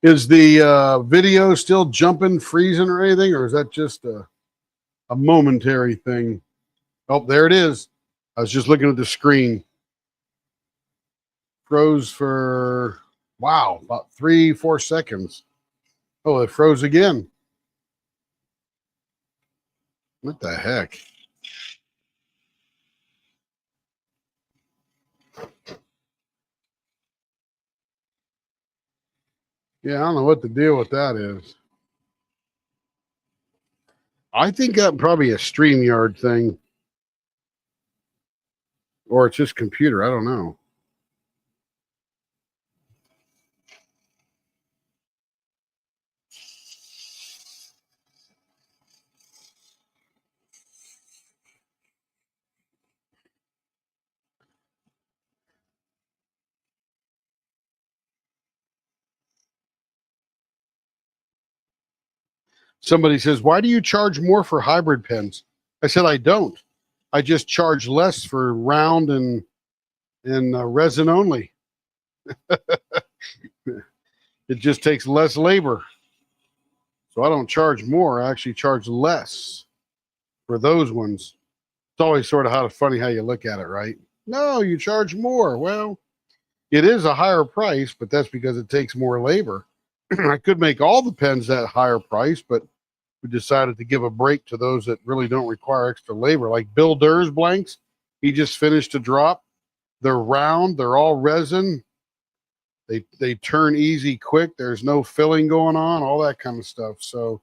Is the video still jumping, freezing, or anything, or is that just a momentary thing? Oh, there it is. I was just looking at the screen. Froze for, wow, about 3-4 seconds. Oh, it froze again. What the heck? Yeah, I don't know what the deal with that is. I think that probably a StreamYard thing. Or it's just computer. I don't know. Somebody says, why do you charge more for hybrid pens? I said, I don't. I just charge less for round and resin only. It just takes less labor. So I don't charge more. I actually charge less for those ones. It's always sort of funny how you look at it, right? No, you charge more. Well, it is a higher price, but that's because it takes more labor. I could make all the pens that higher price, but we decided to give a break to those that really don't require extra labor. Like Bill Durr's blanks, he just finished a drop. They're round. They're all resin. They turn easy, quick. There's no filling going on, all that kind of stuff. So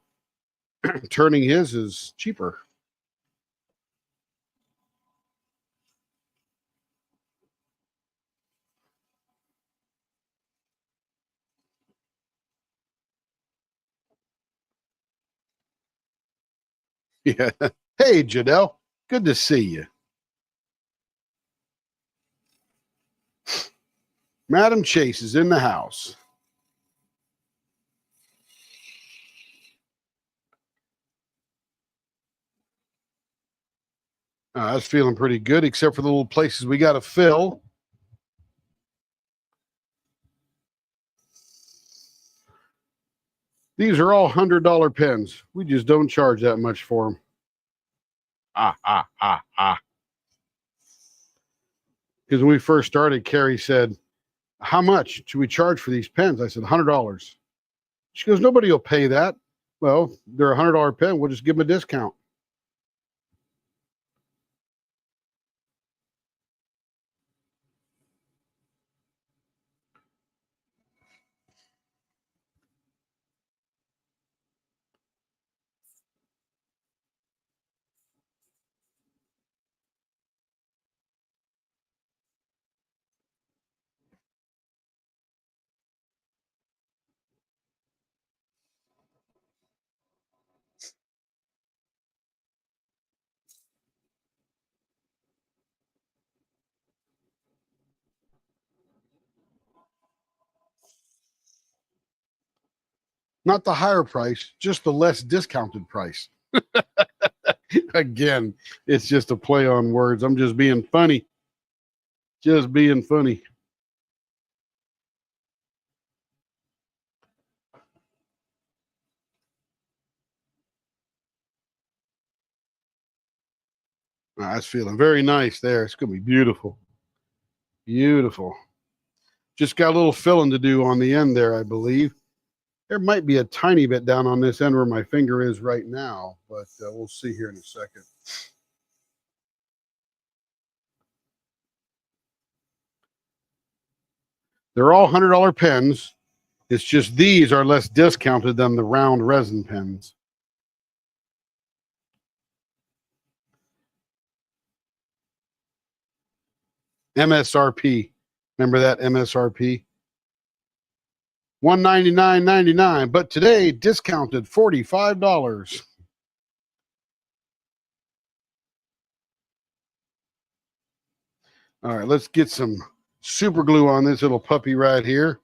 turning his is cheaper. Yeah. Hey, Jadelle. Good to see you. Madam Chase is in the house. That's feeling pretty good, except for the little places we got to fill. These are all $100 pens. We just don't charge that much for them. Because when we first started, Carrie said, how much should we charge for these pens? I said, $100. She goes, nobody will pay that. Well, they're a $100 pen. We'll just give them a discount. Not the higher price, just the less discounted price. Again, it's just a play on words. I'm just being funny. Just being funny. That's feeling very nice there. It's going to be beautiful. Beautiful. Just got a little filling to do on the end there, I believe. There might be a tiny bit down on this end where my finger is right now, but we'll see here in a second. They're all $100 pens. It's just these are less discounted than the round resin pens. MSRP. Remember that MSRP? $199.99, but today discounted $45. All right, let's get some super glue on this little puppy right here.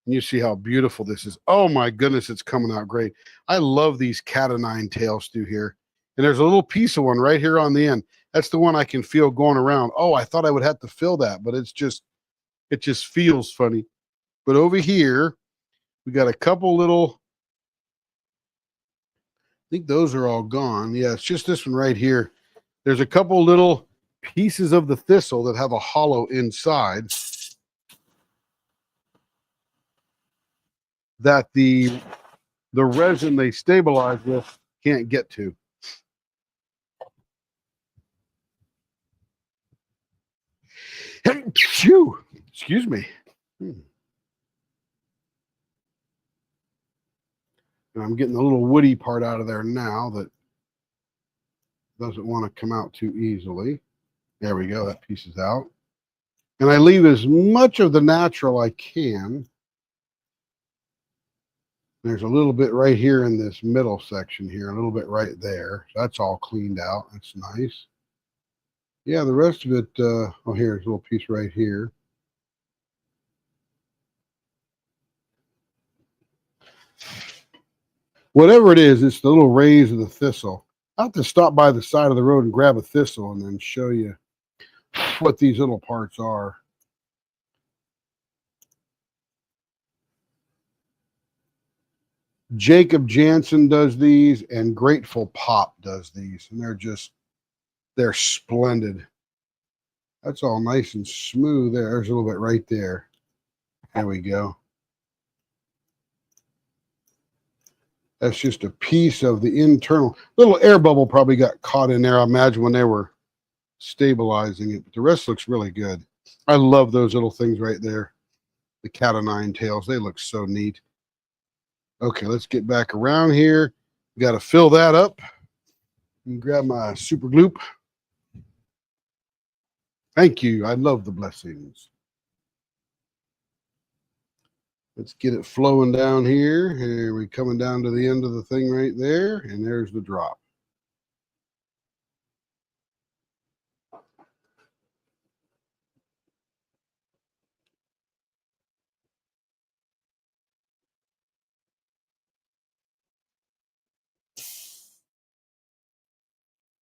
And you see how beautiful this is. Oh my goodness, it's coming out great. I love these cat o' nine tails through here. And there's a little piece of one right here on the end. That's the one I can feel going around. Oh, I thought I would have to fill that, but it just feels funny. But over here, we got a couple little, I think those are all gone. Yeah, it's just this one right here. There's a couple little pieces of the thistle that have a hollow inside that the resin they stabilize with can't get to. Phew, excuse me. And I'm getting a little woody part out of there now that doesn't want to come out too easily. There we go. That piece is out. And I leave as much of the natural I can. There's a little bit right here in this middle section here, a little bit right there. So that's all cleaned out. That's nice. Yeah, the rest of it, oh, here's a little piece right here. Whatever it is, it's the little rays of the thistle. I'll have to stop by the side of the road and grab a thistle and then show you what these little parts are. Jacob Jansen does these, and Grateful Pop does these, and they're splendid. That's all nice and smooth there. There's a little bit right there. There we go. That's just a piece of the internal. Little air bubble probably got caught in there, I imagine, when they were stabilizing it. But the rest looks really good. I love those little things right there. The cat o' nine tails. They look so neat. Okay, let's get back around here. We got to fill that up. And grab my super glue. Thank you. I love the blessings. Let's get it flowing down here. Here we're coming down to the end of the thing right there. And there's the drop.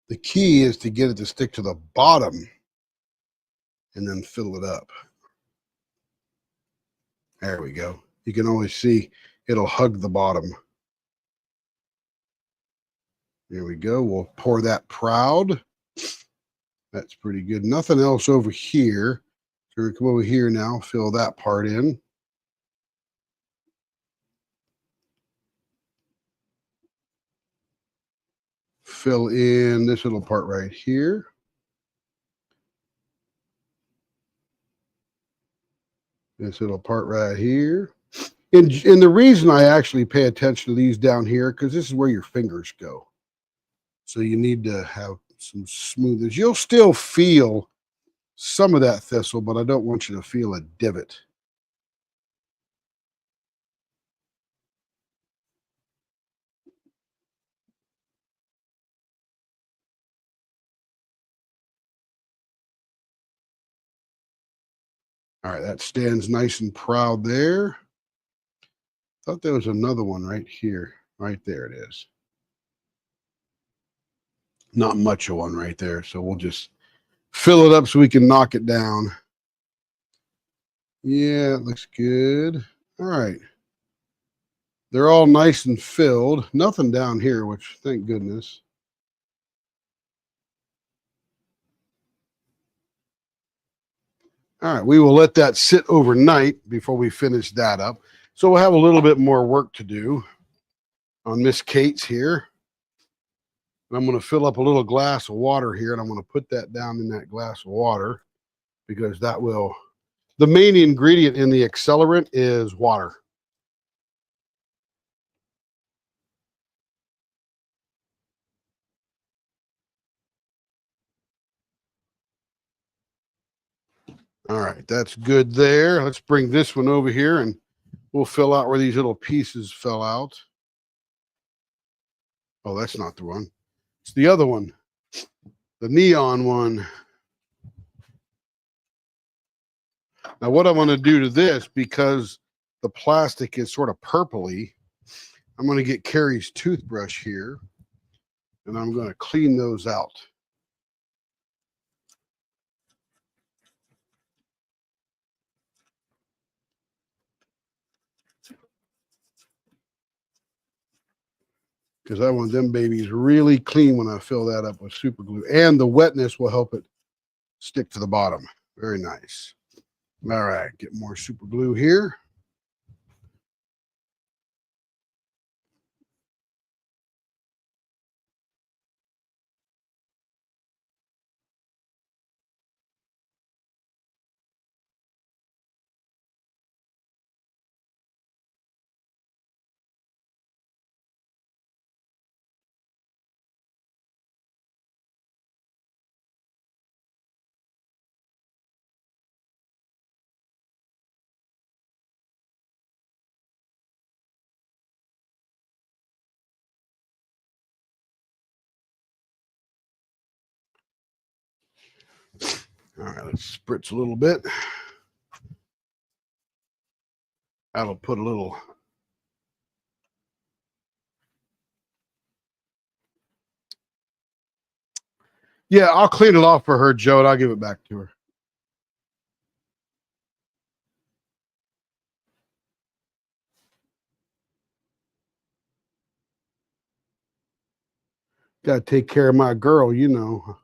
The key is to get it to stick to the bottom and then fill it up. There we go. You can always see it'll hug the bottom. There we go. We'll pour that proud. That's pretty good. Nothing else over here. So we come over here now, fill that part in. Fill in this little part right here. This little part right here. And the reason I actually pay attention to these down here, because this is where your fingers go. So you need to have some smoothness. You'll still feel some of that thistle, but I don't want you to feel a divot. All right, that stands nice and proud there. Thought there was another one right here. Right there it is. Not much of one right there. So we'll just fill it up so we can knock it down. Yeah, it looks good. All right. They're all nice and filled. Nothing down here, which thank goodness. All right, we will let that sit overnight before we finish that up. So we'll have a little bit more work to do on Miss Kate's here. And I'm going to fill up a little glass of water here, and I'm going to put that down in that glass of water because that will, the main ingredient in the accelerant is water. All right, that's good there. Let's bring this one over here and we'll fill out where these little pieces fell out. Oh, that's not the one. It's the other one, the neon one. Now, what I'm going to do to this, because the plastic is sort of purpley, I'm going to get Carrie's toothbrush here, and I'm going to clean those out. Because I want them babies really clean when I fill that up with super glue. And the wetness will help it stick to the bottom. Very nice. All right, get more super glue here. All right, let's spritz a little bit. That'll put a little. Yeah, I'll clean it off for her, Joe, and I'll give it back to her. Got to take care of my girl, you know.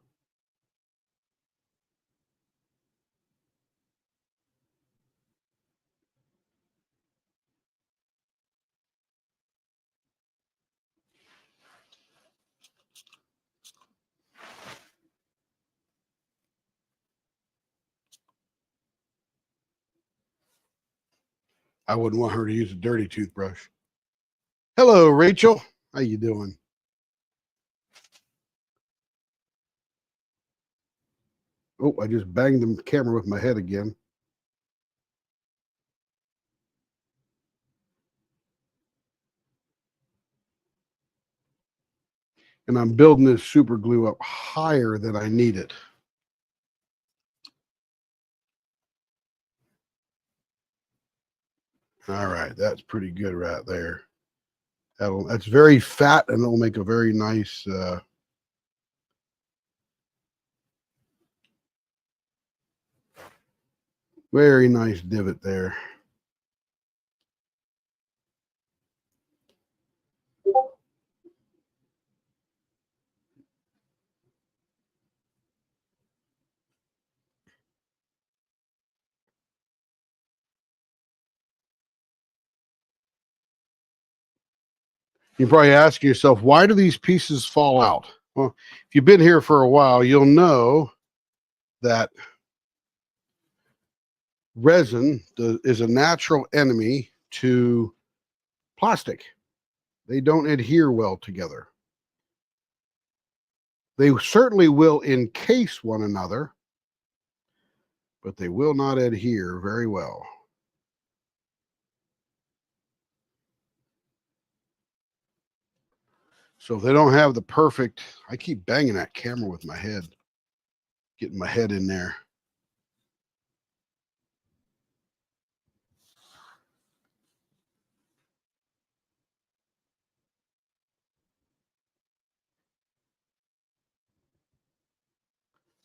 I wouldn't want her to use a dirty toothbrush. Hello, Rachel. How you doing? Oh, I just banged the camera with my head again. And I'm building this super glue up higher than I need it. All right, that's pretty good right there. That's very fat, and it'll make a very nice very nice divot there. You probably ask yourself, why do these pieces fall out? Well, if you've been here for a while, you'll know that resin is a natural enemy to plastic. They don't adhere well together. They certainly will encase one another, but they will not adhere very well. So if they don't have the perfect, I keep banging that camera with my head, getting my head in there.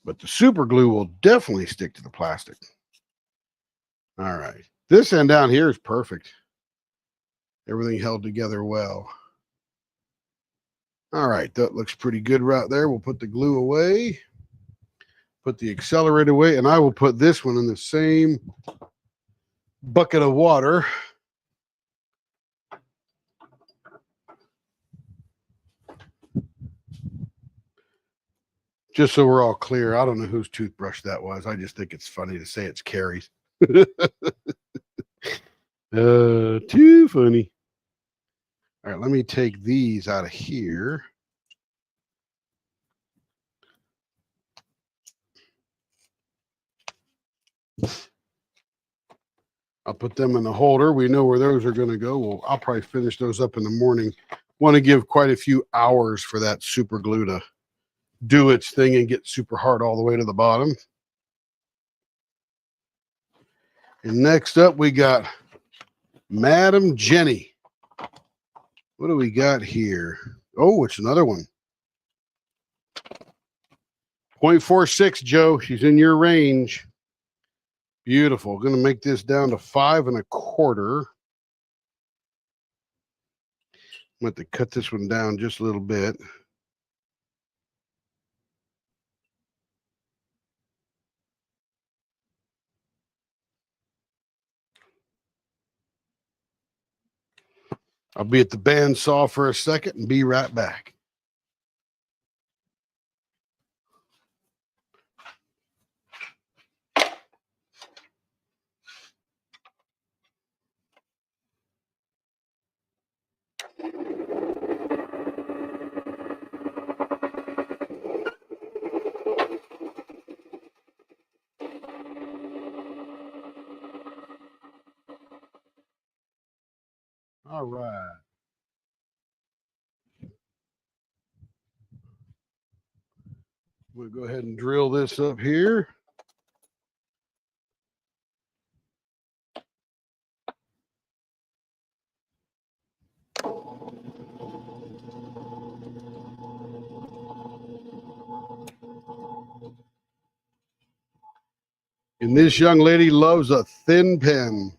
But the super glue will definitely stick to the plastic. All right. This end down here is perfect. Everything held together well. All right. That looks pretty good right there. We'll put the glue away. Put the accelerator away. And I will put this one in the same bucket of water. Just so we're all clear, I don't know whose toothbrush that was. I just think it's funny to say it's Carrie's. Too funny. All right, let me take these out of here. I'll put them in the holder. We know where those are going to go. Well, I'll probably finish those up in the morning. Want to give quite a few hours for that super glue to do its thing and get super hard all the way to the bottom. And next up, we got Madam Jenny. What do we got here? Oh, it's another one. 0.46, Joe. She's in your range. Beautiful. Going to make this down to 5 1/4. I'm going to cut this one down just a little bit. I'll be at the bandsaw for a second and be right back. All right. We'll go ahead and drill this up here. And this young lady loves a thin pen.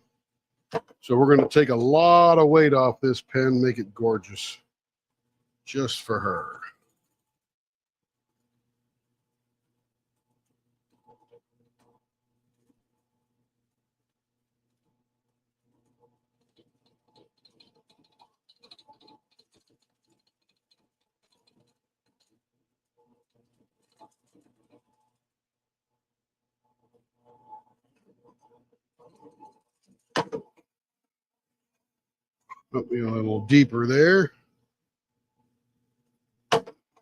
So we're going to take a lot of weight off this pen, make it gorgeous just for her. Put me a little deeper there.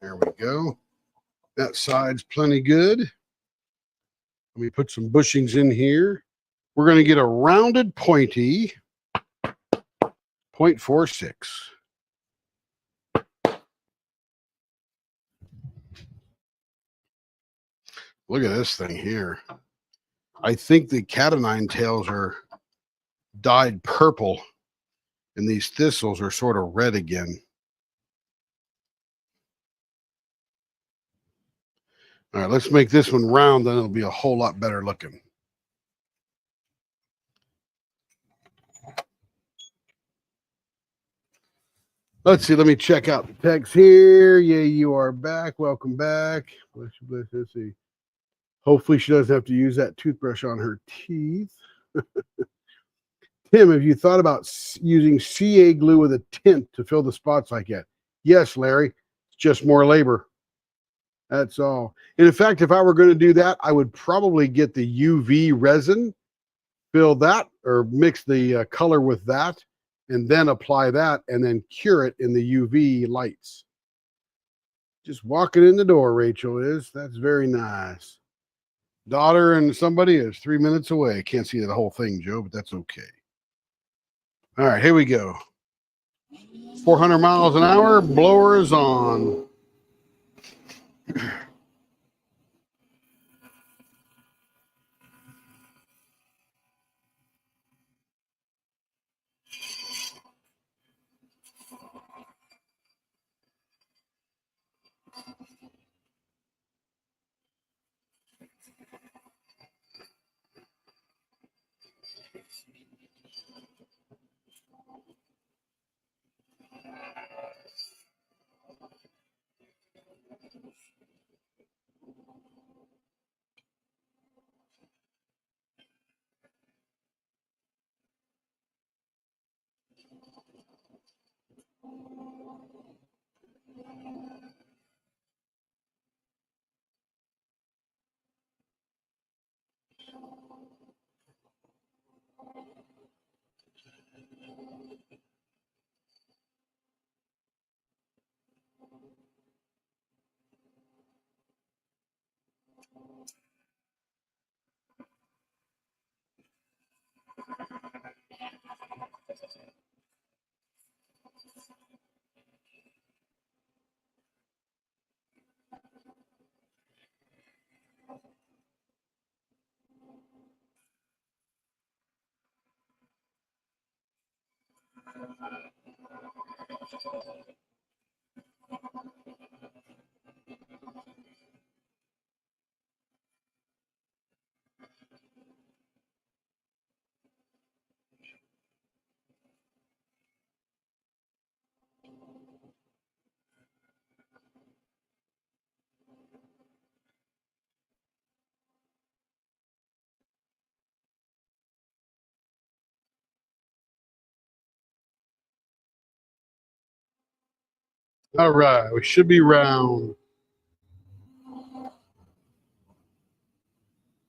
There we go. That side's plenty good. Let me put some bushings in here. We're going to get a rounded pointy 0.46. Look at this thing here. I think the cat o' nine tails are dyed purple, and these thistles are sort of red again. All right, let's make this one round, then it'll be a whole lot better looking. Let's see, let me check out the text here. Yeah, you are back. Welcome back. Bless you, bless you. Let's see. Hopefully she doesn't have to use that toothbrush on her teeth. Tim, have you thought about using CA glue with a tint to fill the spots like that? Yes, Larry. It's just more labor. That's all. And in fact, if I were going to do that, I would probably get the UV resin, fill that, or mix the color with that, and then apply that, and then cure it in the UV lights. Just walking in the door, Rachel is. That's very nice. Daughter and somebody is 3 minutes away. Can't see the whole thing, Joe, but that's okay. All right, here we go. 400 miles an hour, blower is on. All right, we should be round.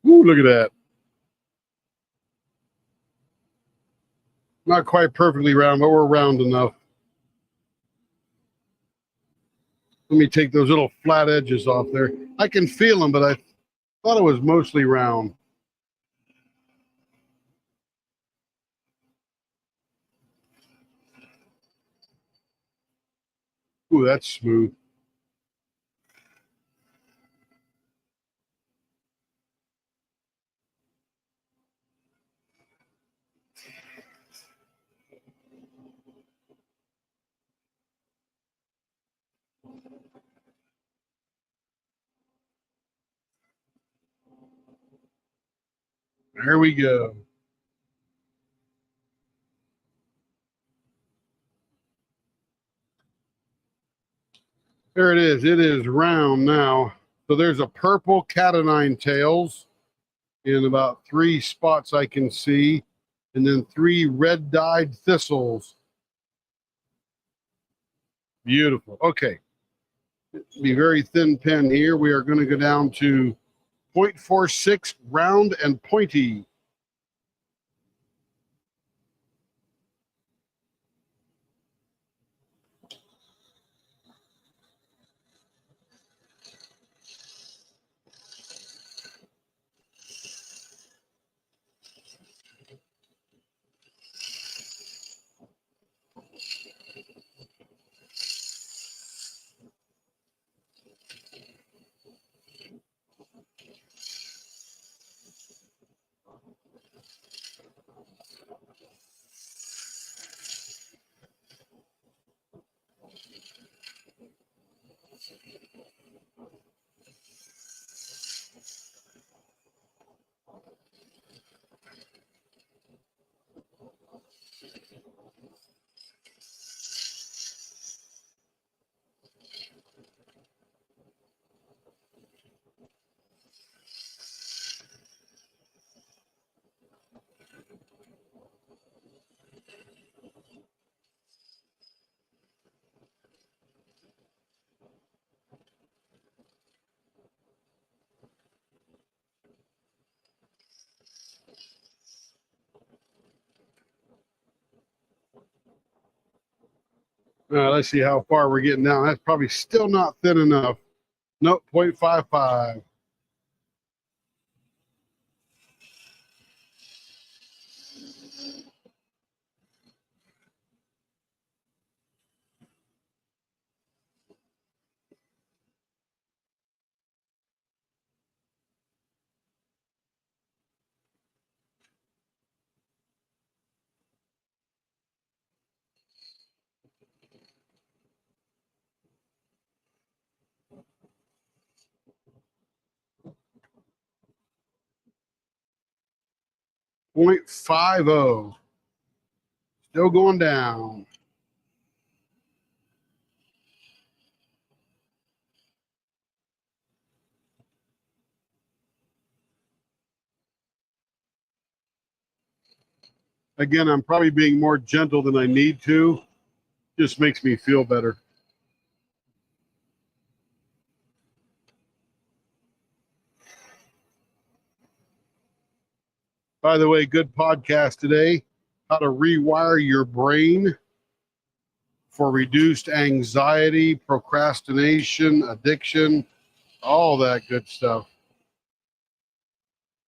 Ooh, look at that. Not quite perfectly round, but we're round enough. Let me take those little flat edges off there. I can feel them, but I thought it was mostly round. Ooh, that's smooth. There we go. There it is. It is round now. So there's a purple cat o' nine tails in about 3 spots I can see, and then 3 red dyed thistles. Beautiful. Okay. Be very thin pen here. We are going to go down to 0.46 round and pointy. Let's see how far we're getting down. That's probably still not thin enough. Nope, 0.55. .50. Still going down. Again, I'm probably being more gentle than I need to. Just makes me feel better. By the way, good podcast today. How to rewire your brain for reduced anxiety, procrastination, addiction, all that good stuff.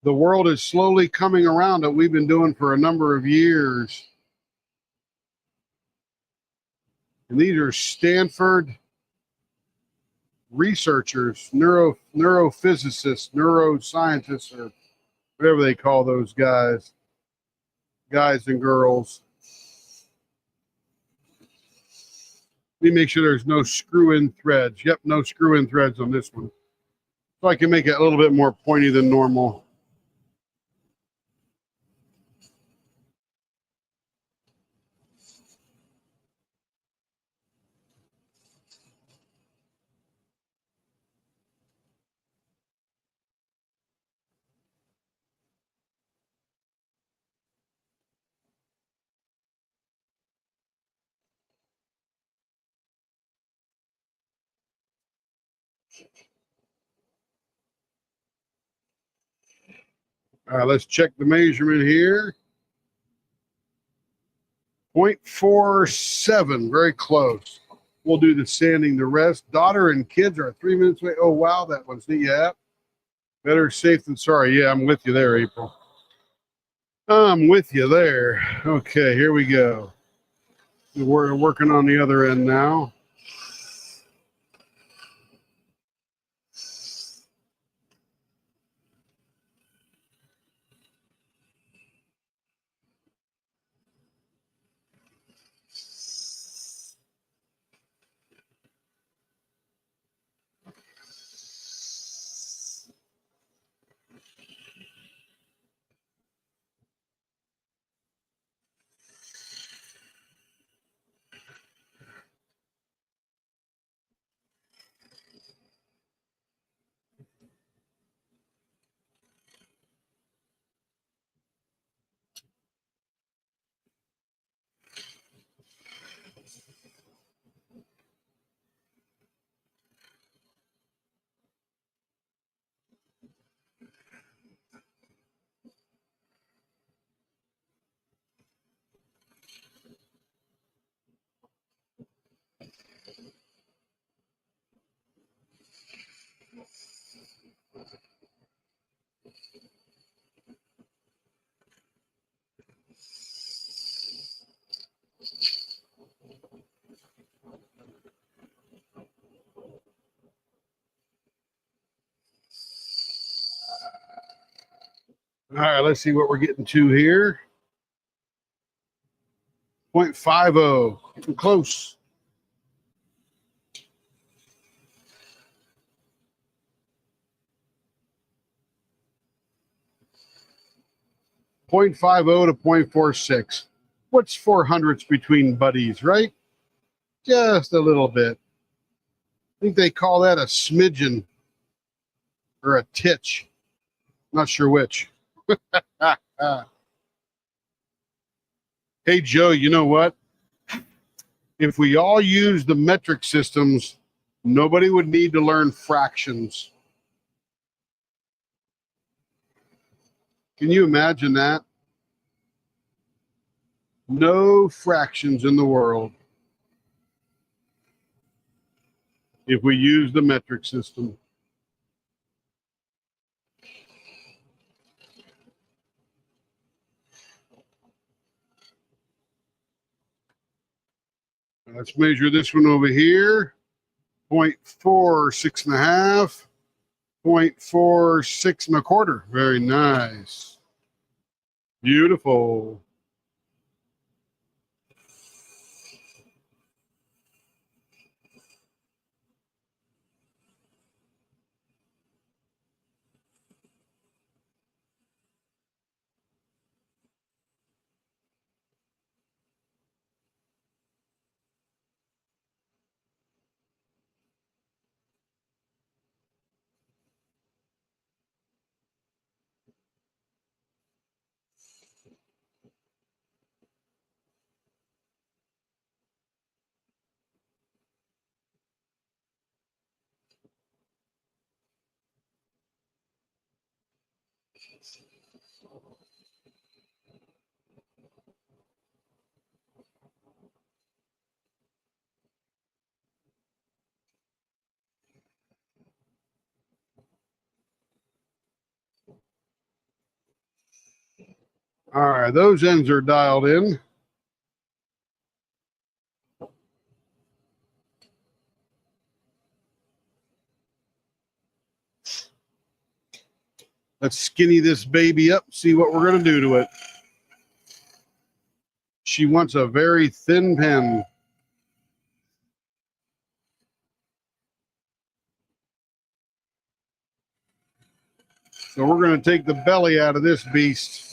The world is slowly coming around that we've been doing for a number of years. And these are Stanford researchers, neurophysicists, neuroscientists, or whatever they call those guys and girls. Let me make sure there's no screw-in threads. Yep, no screw-in threads on this one. So I can make it a little bit more pointy than normal. All right, let's check the measurement here. 0.47, very close. We'll do the sanding the rest. Daughter and kids are 3 minutes away. Oh, wow, that one's neat. Yeah. Better safe than sorry. Yeah, I'm with you there, April. I'm with you there. Okay, here we go. We're working on the other end now. All right, let's see what we're getting to here. 0.50, too close. .50 to 0.46. What's 400ths between buddies, right? Just a little bit. I think they call that a smidgen or a titch. Not sure which. Hey, Joe, you know what? If we all use the metric systems, nobody would need to learn fractions. Can you imagine that? No fractions in the world if we use the metric system. Let's measure this one over here. 0.46 and a half. 0.46 and a quarter. Very nice. Beautiful. All right, those ends are dialed in. Let's skinny this baby up, see what we're going to do to it. She wants a very thin pen. So we're going to take the belly out of this beast.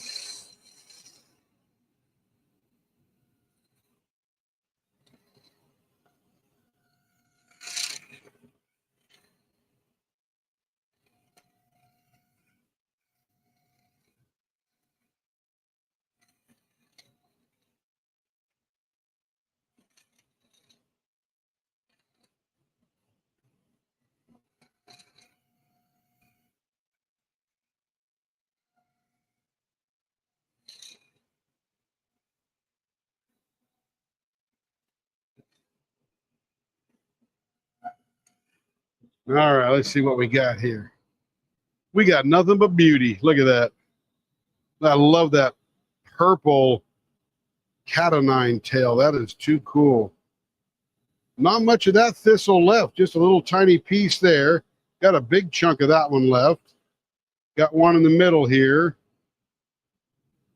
All right, let's see what we got here. We got nothing but beauty. Look at that. I love that purple cat o' nine tail. That is too cool. Not much of that thistle left, just a little tiny piece there. Got a big chunk of that one left. Got one in the middle here.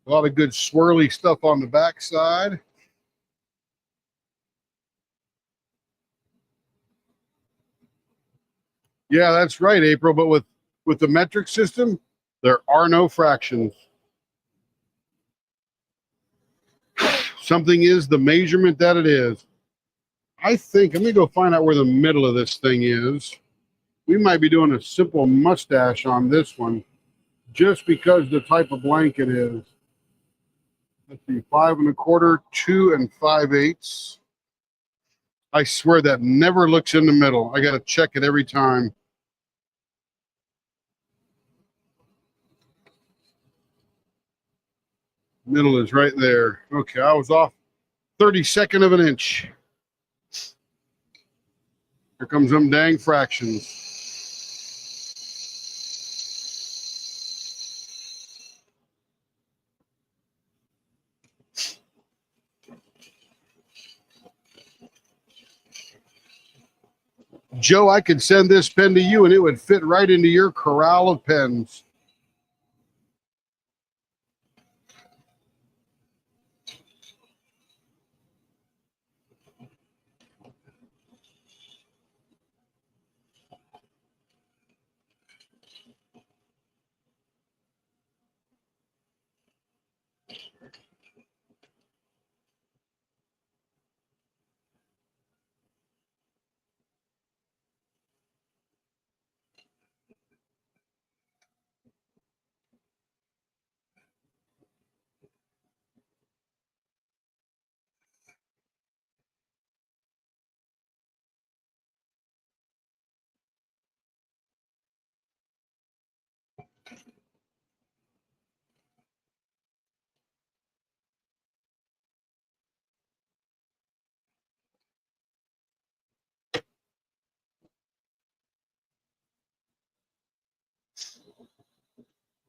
A lot of good swirly stuff on the backside. Yeah, that's right, April. But with the metric system, there are no fractions. Something is the measurement that it is. I think, let me go find out where the middle of this thing is. We might be doing a simple mustache on this one just because the type of blanket is. Let's see, 5 1/4, 2 5/8. I swear that never looks in the middle. I got to check it every time. Middle is right there. Okay, I was off 32nd of an inch. Here comes them dang fractions. Joe, I could send this pen to you and it would fit right into your corral of pens.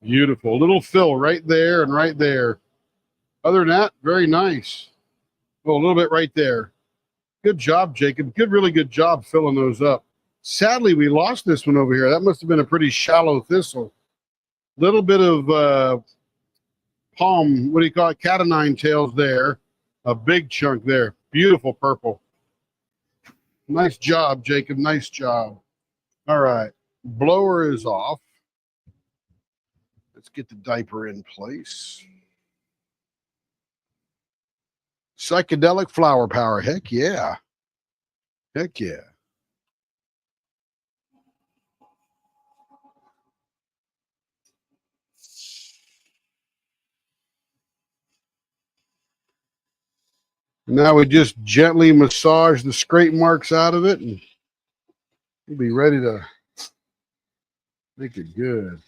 Beautiful. Little fill right there and right there. Other than that, very nice. Oh, a little bit right there. Good job, Jacob. Really good job filling those up. Sadly, we lost this one over here. That must have been a pretty shallow thistle. Little bit of palm, what do you call it? Cat o' nine tails there. A big chunk there. Beautiful purple. Nice job, Jacob. Nice job. All right. Blower is off. Let's get the diaper in place. Psychedelic flower power. Heck yeah. Heck yeah. Now we just gently massage the scrape marks out of it and we'll be ready to make it good.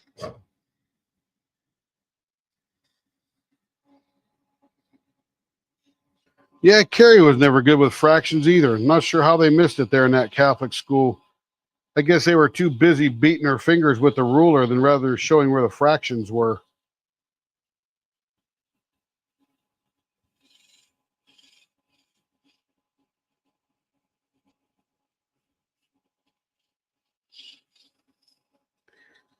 Yeah, Carrie was never good with fractions either. Not sure how they missed it there in that Catholic school. I guess they were too busy beating her fingers with the ruler than rather showing where the fractions were.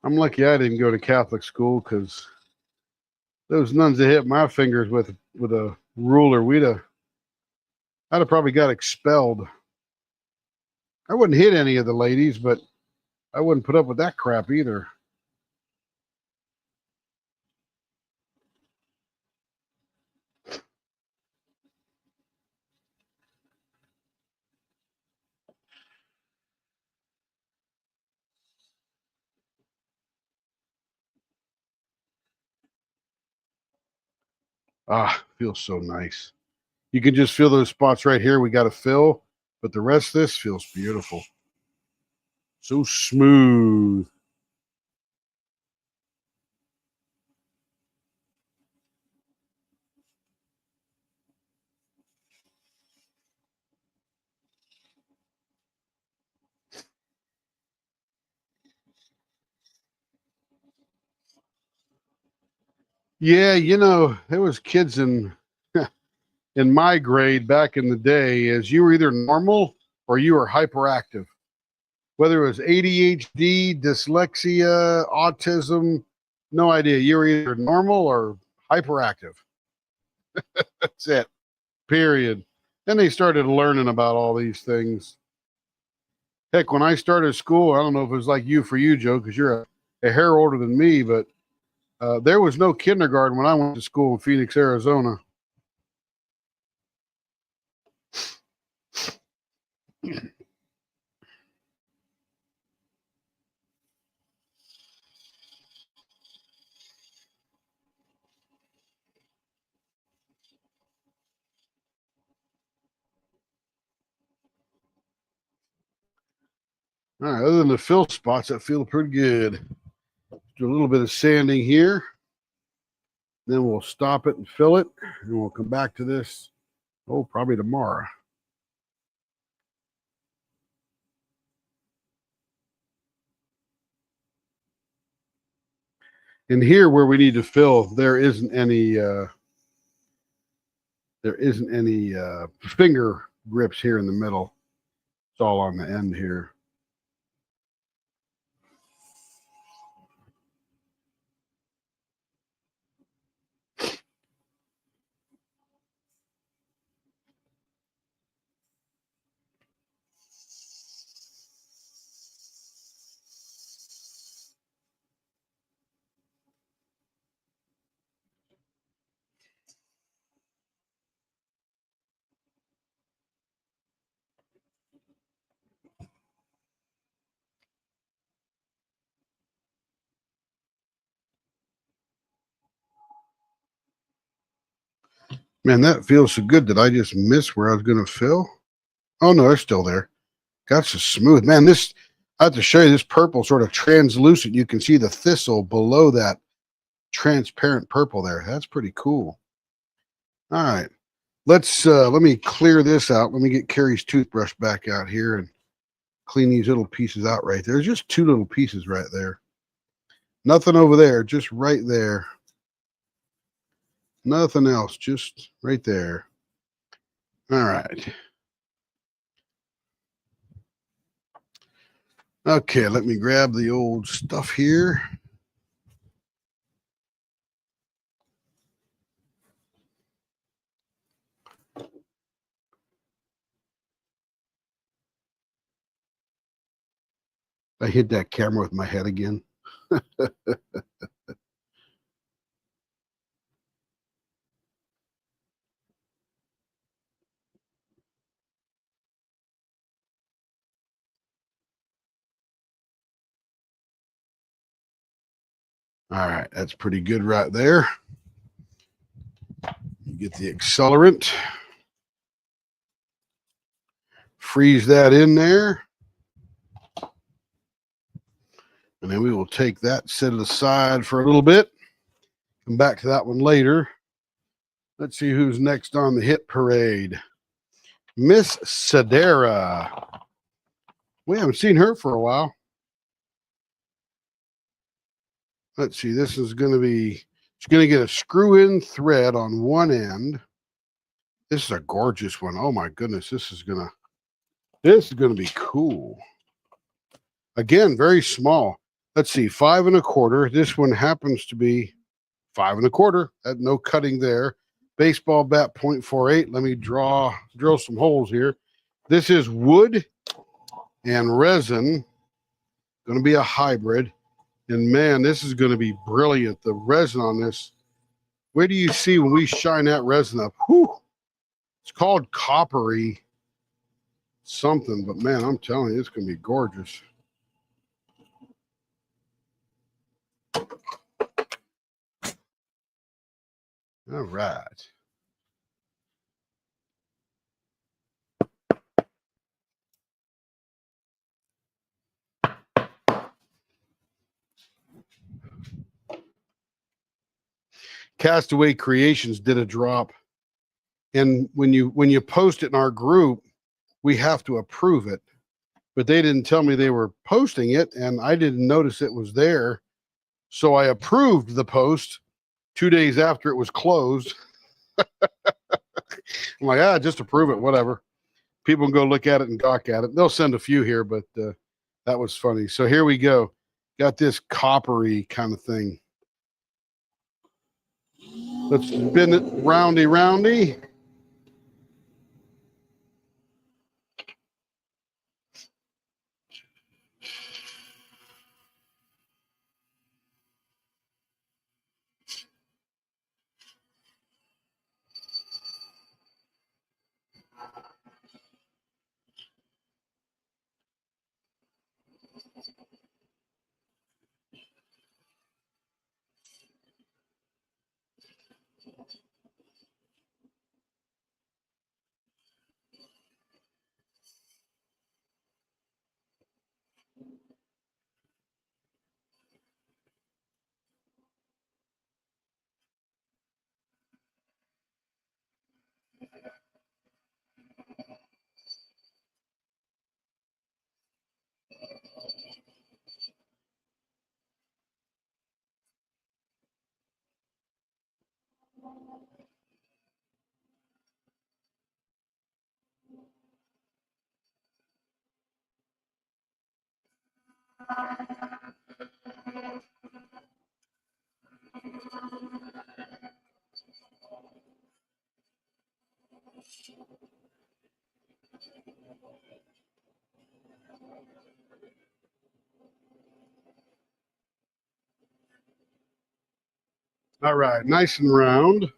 I'm lucky I didn't go to Catholic school because those nuns that hit my fingers with a ruler, I'd have probably got expelled. I wouldn't hit any of the ladies, but I wouldn't put up with that crap either. Ah, feels so nice. You can just feel those spots right here we got to fill, but the rest of this feels beautiful. So smooth. Yeah, there was kids in my grade back in the day is you were either normal or you were hyperactive. Whether it was ADHD, dyslexia, autism, no idea. You were either normal or hyperactive. That's it. Period. Then they started learning about all these things. Heck, when I started school, I don't know if it was like you for you, Joe, because you're a hair older than me, but there was no kindergarten when I went to school in Phoenix, Arizona. All right, other than the fill spots that feel pretty good. Do a little bit of sanding here. Then we'll stop it and fill it, and we'll come back to this, probably tomorrow. And here where we need to fill, there isn't any finger grips here in the middle. It's all on the end here. Man, that feels so good. Did I just miss where I was going to fill? Oh, no, they're still there. That's so smooth. Man, I have to show you this purple sort of translucent. You can see the thistle below that transparent purple there. That's pretty cool. All right. Let me clear this out. Let me get Carrie's toothbrush back out here and clean these little pieces out right there. There's just two little pieces right there. Nothing over there, just right there. Nothing else, just right there. All right. Okay, let me grab the old stuff here. I hit that camera with my head again. All right, that's pretty good right there. You get the accelerant. Freeze that in there. And then we will take that, set it aside for a little bit. Come back to that one later. Let's see who's next on the hit parade. Miss Sedera. We haven't seen her for a while. Let's see, this is going to be, it's going to get a screw-in thread on one end. This is a gorgeous one. Oh my goodness, this is going to be cool. Again, very small. Let's see, 5 1/4. This one happens to be 5 1/4. No cutting there. Baseball bat 0.48. Let me drill some holes here. This is wood and resin. Going to be a hybrid. And man, this is going to be brilliant. The resin on this. Where do you see when we shine that resin up? Whew. It's called coppery something, but man, I'm telling you, it's going to be gorgeous. All right. Castaway Creations did a drop, and when you post it in our group, we have to approve it. But they didn't tell me they were posting it, and I didn't notice it was there. So I approved the post 2 days after it was closed. I'm like, just approve it, whatever. People can go look at it and gawk at it. They'll send a few here, but that was funny. So here we go. Got this coppery kind of thing. Let's spin it roundy, roundy. All right, nice and round.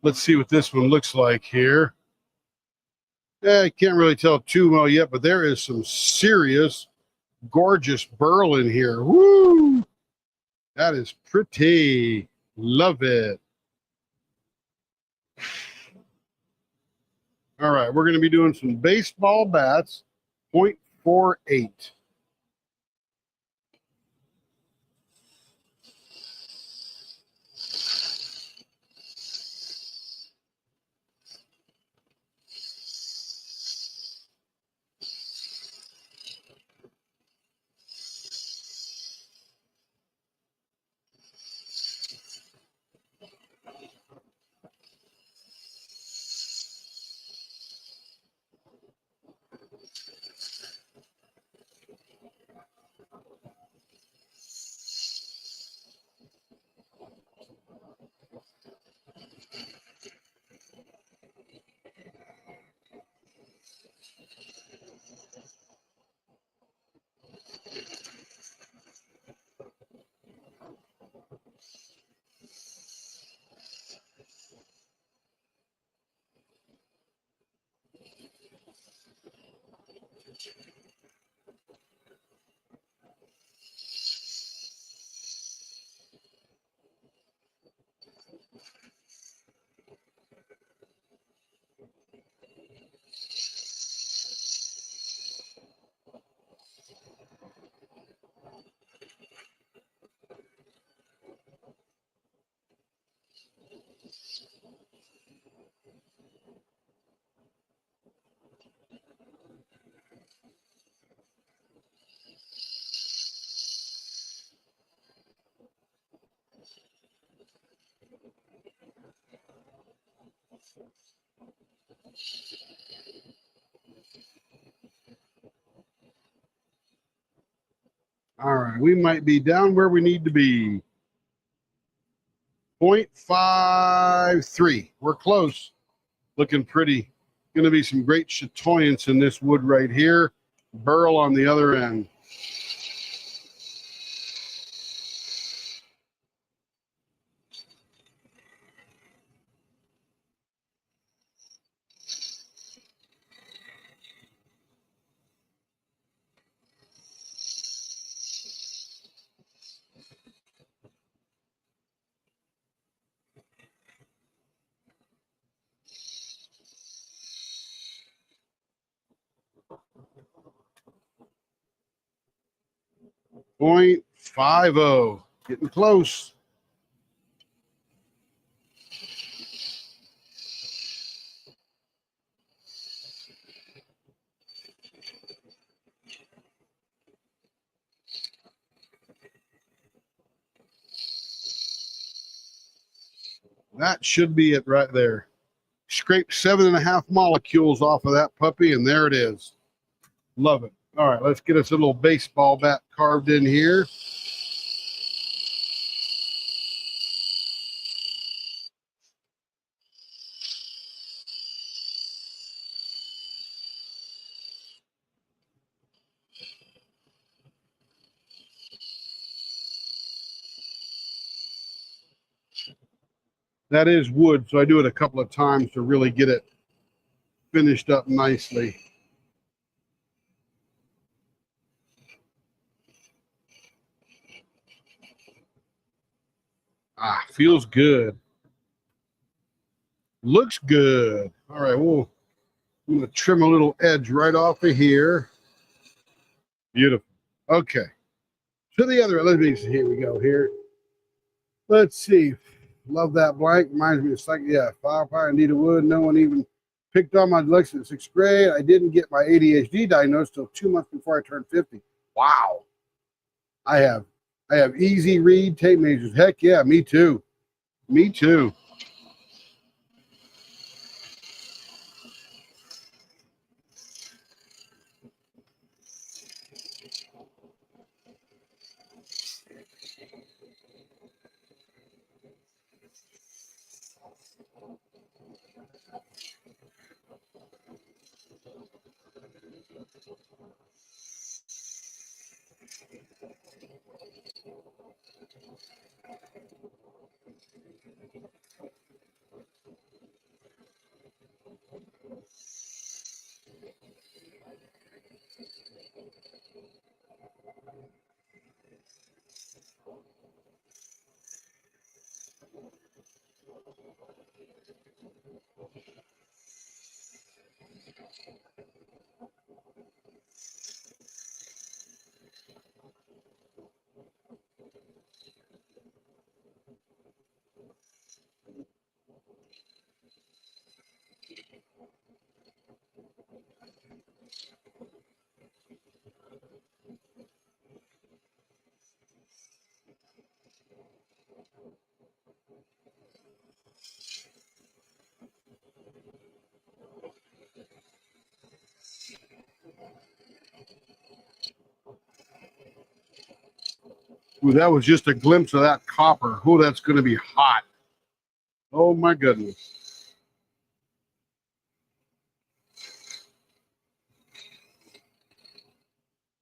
Let's see what this one looks like here. I can't really tell too well yet, but there is some serious, gorgeous burl in here. Woo! That is pretty. Love it. All right, we're going to be doing some baseball bats, 0.48. All right, we might be down where we need to be. 0.53. We're close. Looking pretty. Going to be some great chatoyance in this wood right here. Burl on the other end. .50. Getting close. That should be it right there. Scrape 7.5 molecules off of that puppy, and there it is. Love it. All right, let's get us a little baseball bat carved in here. That is wood, so I do it a couple of times to really get it finished up nicely. Ah, feels good. Looks good. All right, I'm going to trim a little edge right off of here. Beautiful. Okay. To the other, here we go here. Let's see. Love that blank. Reminds me of firefighter, Anita Wood. No one even picked on my dyslexia in 6th grade. I didn't get my ADHD diagnosed till 2 months before I turned 50. Wow. I have easy read tape measures. Heck yeah, me too. Me too. Ooh, that was just a glimpse of that copper. Oh, that's going to be hot. Oh, my goodness.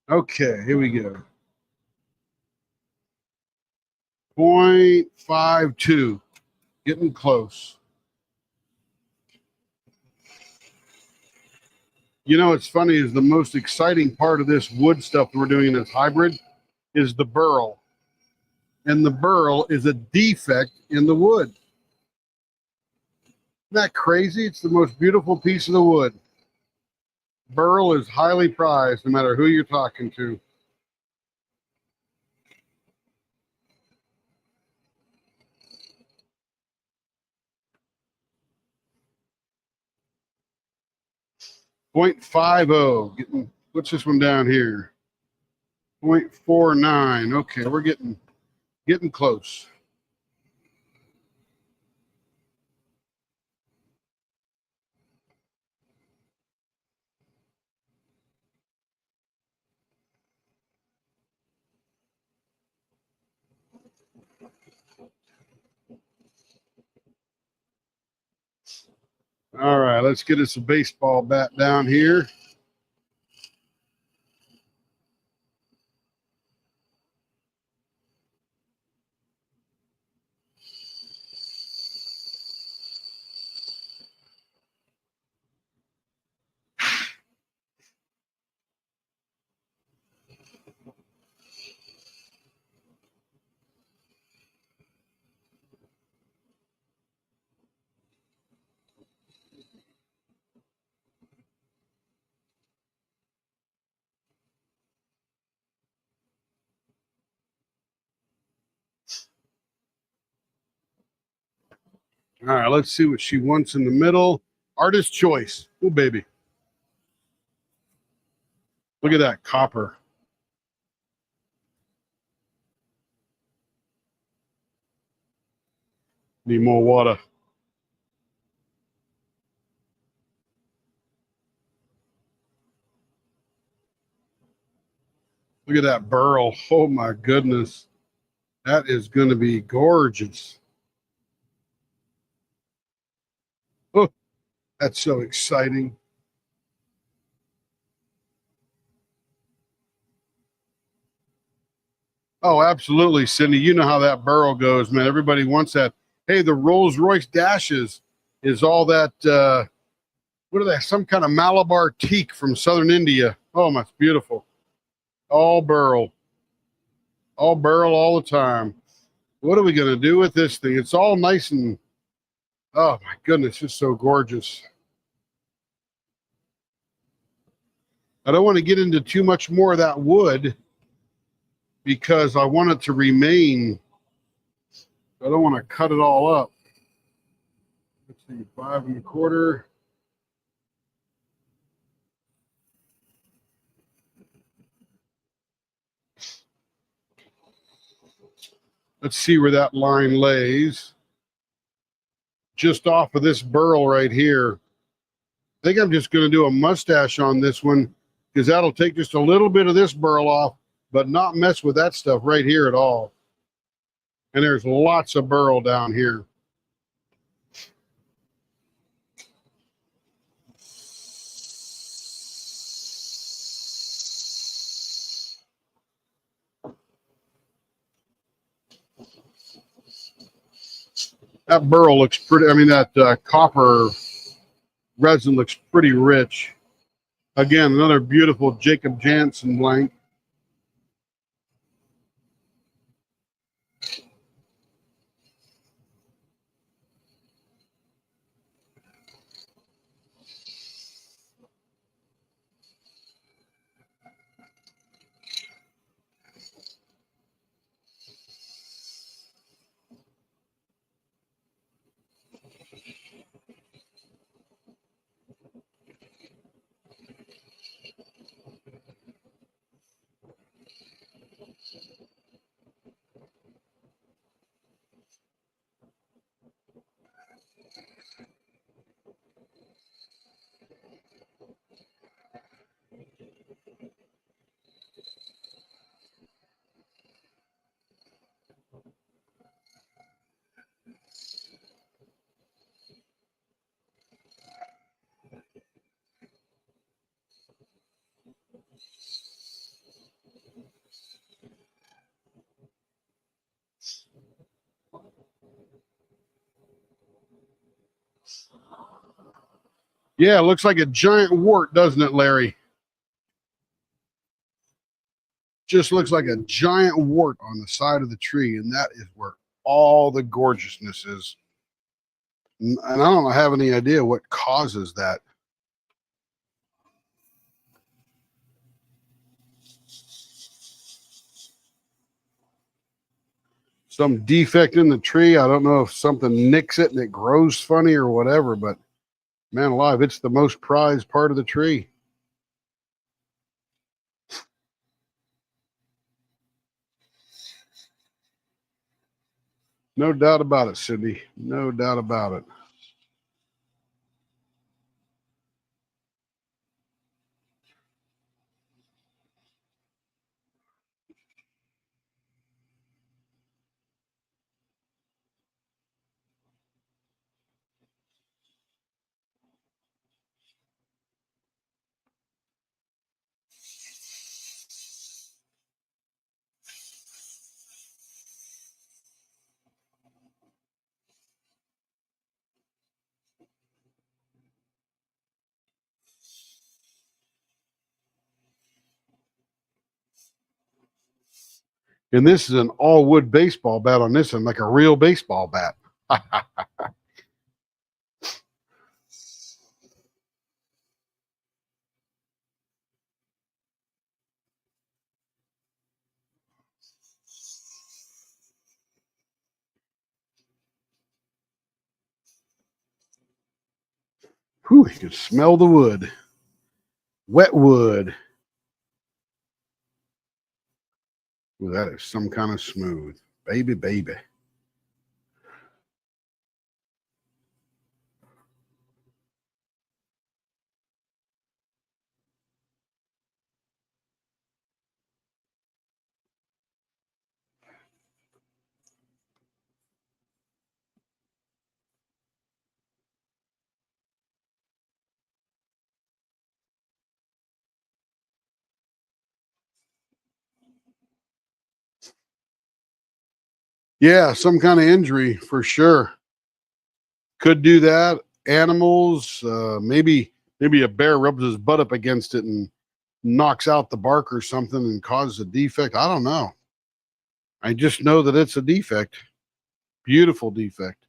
Okay, here we go. 0.52. Getting close. You know, it's funny is the most exciting part of this wood stuff that we're doing in this hybrid is the burl. And the burl is a defect in the wood. Isn't that crazy? It's the most beautiful piece of the wood. Burl is highly prized no matter who you're talking to. .50. What's this one down here? 0.49. Okay, we're getting close. All right, let's get us a baseball bat down here. All right, let's see what she wants in the middle. Artist choice. Oh, baby. Look at that copper. Need more water. Look at that burl. Oh, my goodness. That is going to be gorgeous. Oh, that's so exciting. Oh, absolutely, Cindy. You know how that burl goes, man. Everybody wants that. Hey, the Rolls Royce dashes is all that. What are they? Some kind of Malabar teak from southern India. Oh, my, it's beautiful. All burl, all the time. What are we going to do with this thing? It's all nice and, oh my goodness, it's so gorgeous. I don't want to get into too much more of that wood because I want it to remain. I don't want to cut it all up. Let's see, 5 1/4. Let's see where that line lays. Just off of this burl right here. I think I'm just going to do a mustache on this one because that'll take just a little bit of this burl off, but not mess with that stuff right here at all. And there's lots of burl down here. That burl looks pretty, I mean, that copper resin looks pretty rich. Again, another beautiful Jacob Janssen blank. Yeah, it looks like a giant wart, doesn't it, Larry? Just looks like a giant wart on the side of the tree, and that is where all the gorgeousness is. And I don't have any idea what causes that. Some defect in the tree. I don't know if something nicks it and it grows funny or whatever, but man alive, it's the most prized part of the tree. No doubt about it, Cindy. No doubt about it. And this is an all wood baseball bat on this one, like a real baseball bat. Whew, you can smell the wood. Wet wood. Ooh, that is some kind of smooth. Baby, baby. Yeah, some kind of injury for sure. Could do that. Animals, maybe a bear rubs his butt up against it and knocks out the bark or something and causes a defect. I don't know. I just know that it's a defect. Beautiful defect.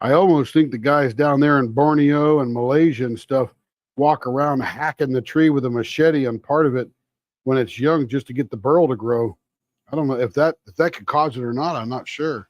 I almost think the guys down there in Borneo and Malaysia and stuff walk around hacking the tree with a machete on part of it when it's young just to get the burl to grow. I don't know if that could cause it or not. I'm not sure.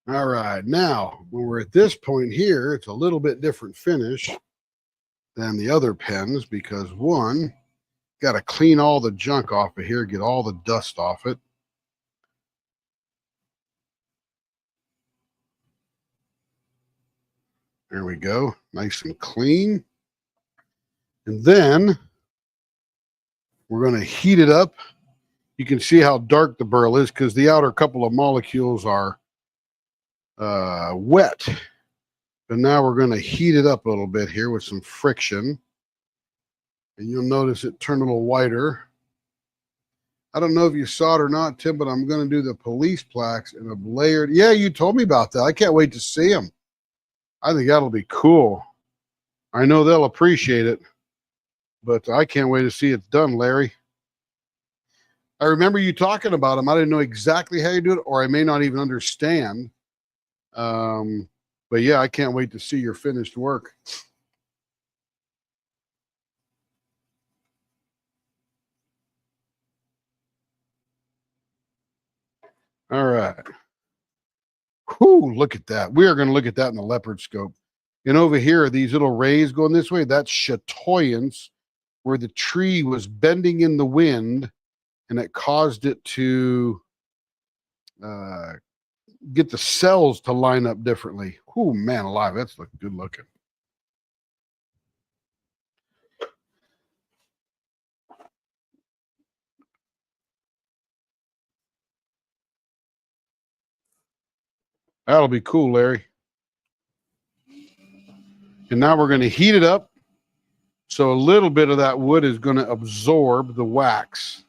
All right. Now, when we're at this point here, it's a little bit different finish than the other pens because one, got to clean all the junk off of here, get all the dust off it. There we go. Nice and clean. And then we're going to heat it up. You can see how dark the burl is because the outer couple of molecules are wet. But now we're going to heat it up a little bit here with some friction. And you'll notice it turned a little whiter. I don't know if you saw it or not, Tim, but I'm going to do the police plaques in a layered. Yeah, you told me about that. I can't wait to see them. I think that'll be cool. I know they'll appreciate it, but I can't wait to see it done, Larry. I remember you talking about them. I didn't know exactly how you do it, or I may not even understand. But yeah, I can't wait to see your finished work. All right. Whoo, look at that. We are going to look at that in the leopard scope. And over here, these little rays going this way, that's chatoyance, where the tree was bending in the wind and it caused it to get the cells to line up differently. Oh, man alive, that's good looking. That'll be cool, Larry. And now we're going to heat it up. So a little bit of that wood is going to absorb the wax.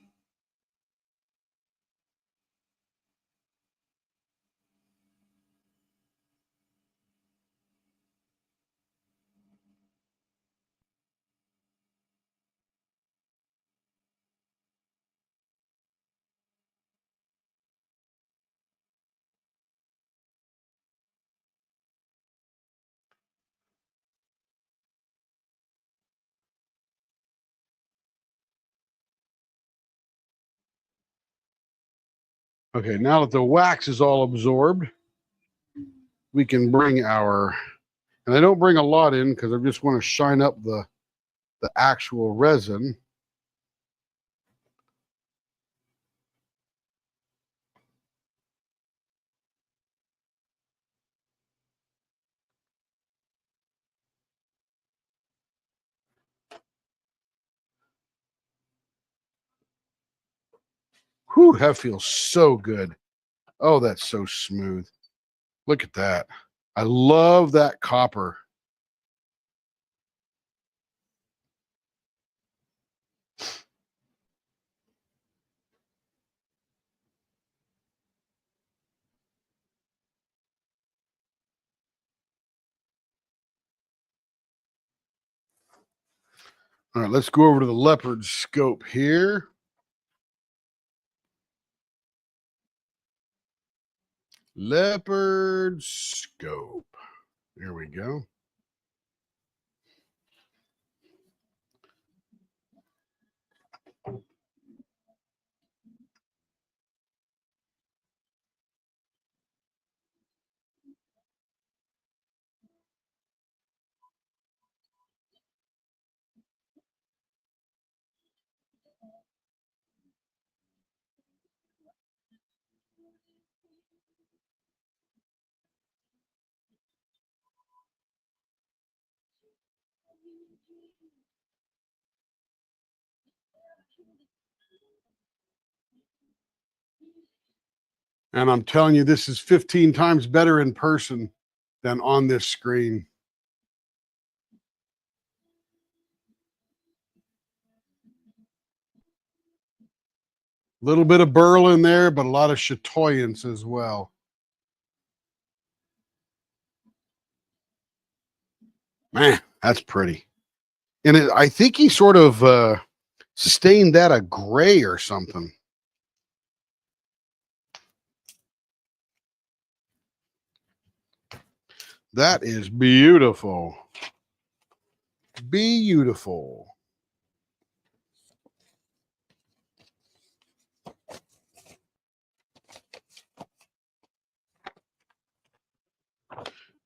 Okay, now that the wax is all absorbed, we can bring our, and I don't bring a lot in because I just want to shine up the actual resin. Whew, that feels so good. Oh, that's so smooth. Look at that. I love that copper. All right, let's go over to the Leopard scope here. Leopard scope. There we go. And I'm telling you, this is 15 times better in person than on this screen. A little bit of burl in there, but a lot of chatoyance as well. Man, that's pretty. And I think he sort of stained that a gray or something. That is beautiful. Beautiful.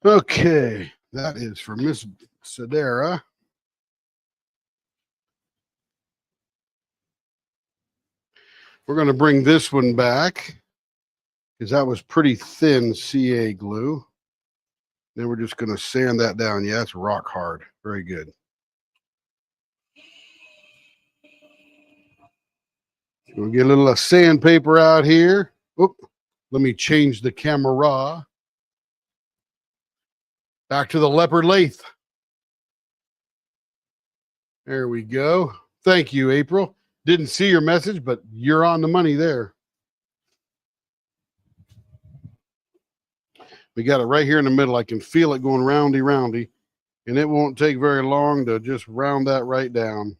Okay, that is for Miss Sedera. We're going to bring this one back because that was pretty thin CA glue. Then we're just going to sand that down. Yeah, it's rock hard. Very good. We'll get a little sandpaper out here. Oop, let me change the camera. Back to the Leopard lathe. There we go. Thank you, April. Didn't see your message, but you're on the money there. We got it right here in the middle. I can feel it going roundy, roundy, and it won't take very long to just round that right down.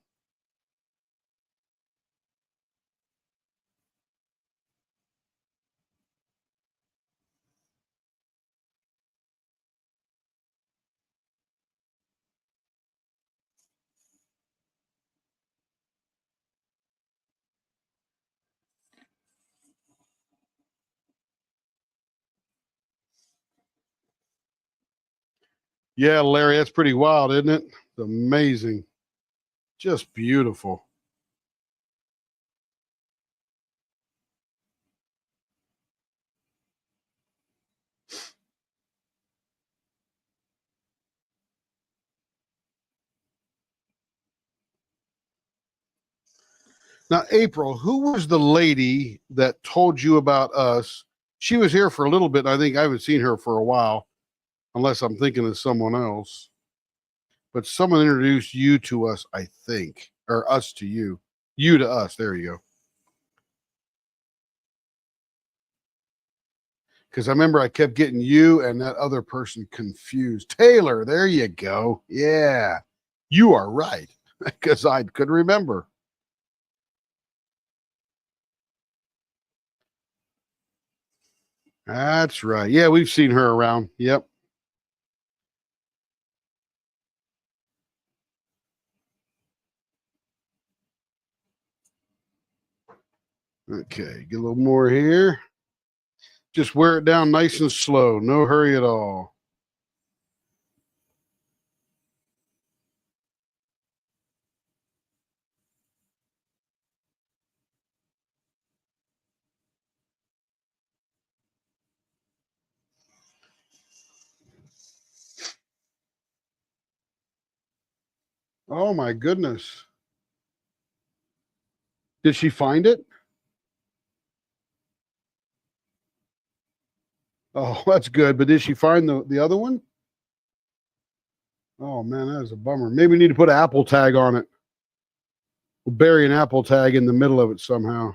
Yeah, Larry, that's pretty wild, isn't it? It's amazing. Just beautiful. Now, April, who was the lady that told you about us? She was here for a little bit. And I think I haven't seen her for a while, unless I'm thinking of someone else. But someone introduced you to us, I think, or us to you. You to us. There you go. Because I remember I kept getting you and that other person confused. Taylor, there you go. Yeah, you are right. Because I could remember. That's right. Yeah, we've seen her around. Yep. Okay, get a little more here. Just wear it down nice and slow. No hurry at all. Oh my goodness. Did she find it? Oh, that's good. But did she find the other one? Oh man, that is a bummer. Maybe we need to put an Apple tag on it. We'll bury an Apple tag in the middle of it somehow.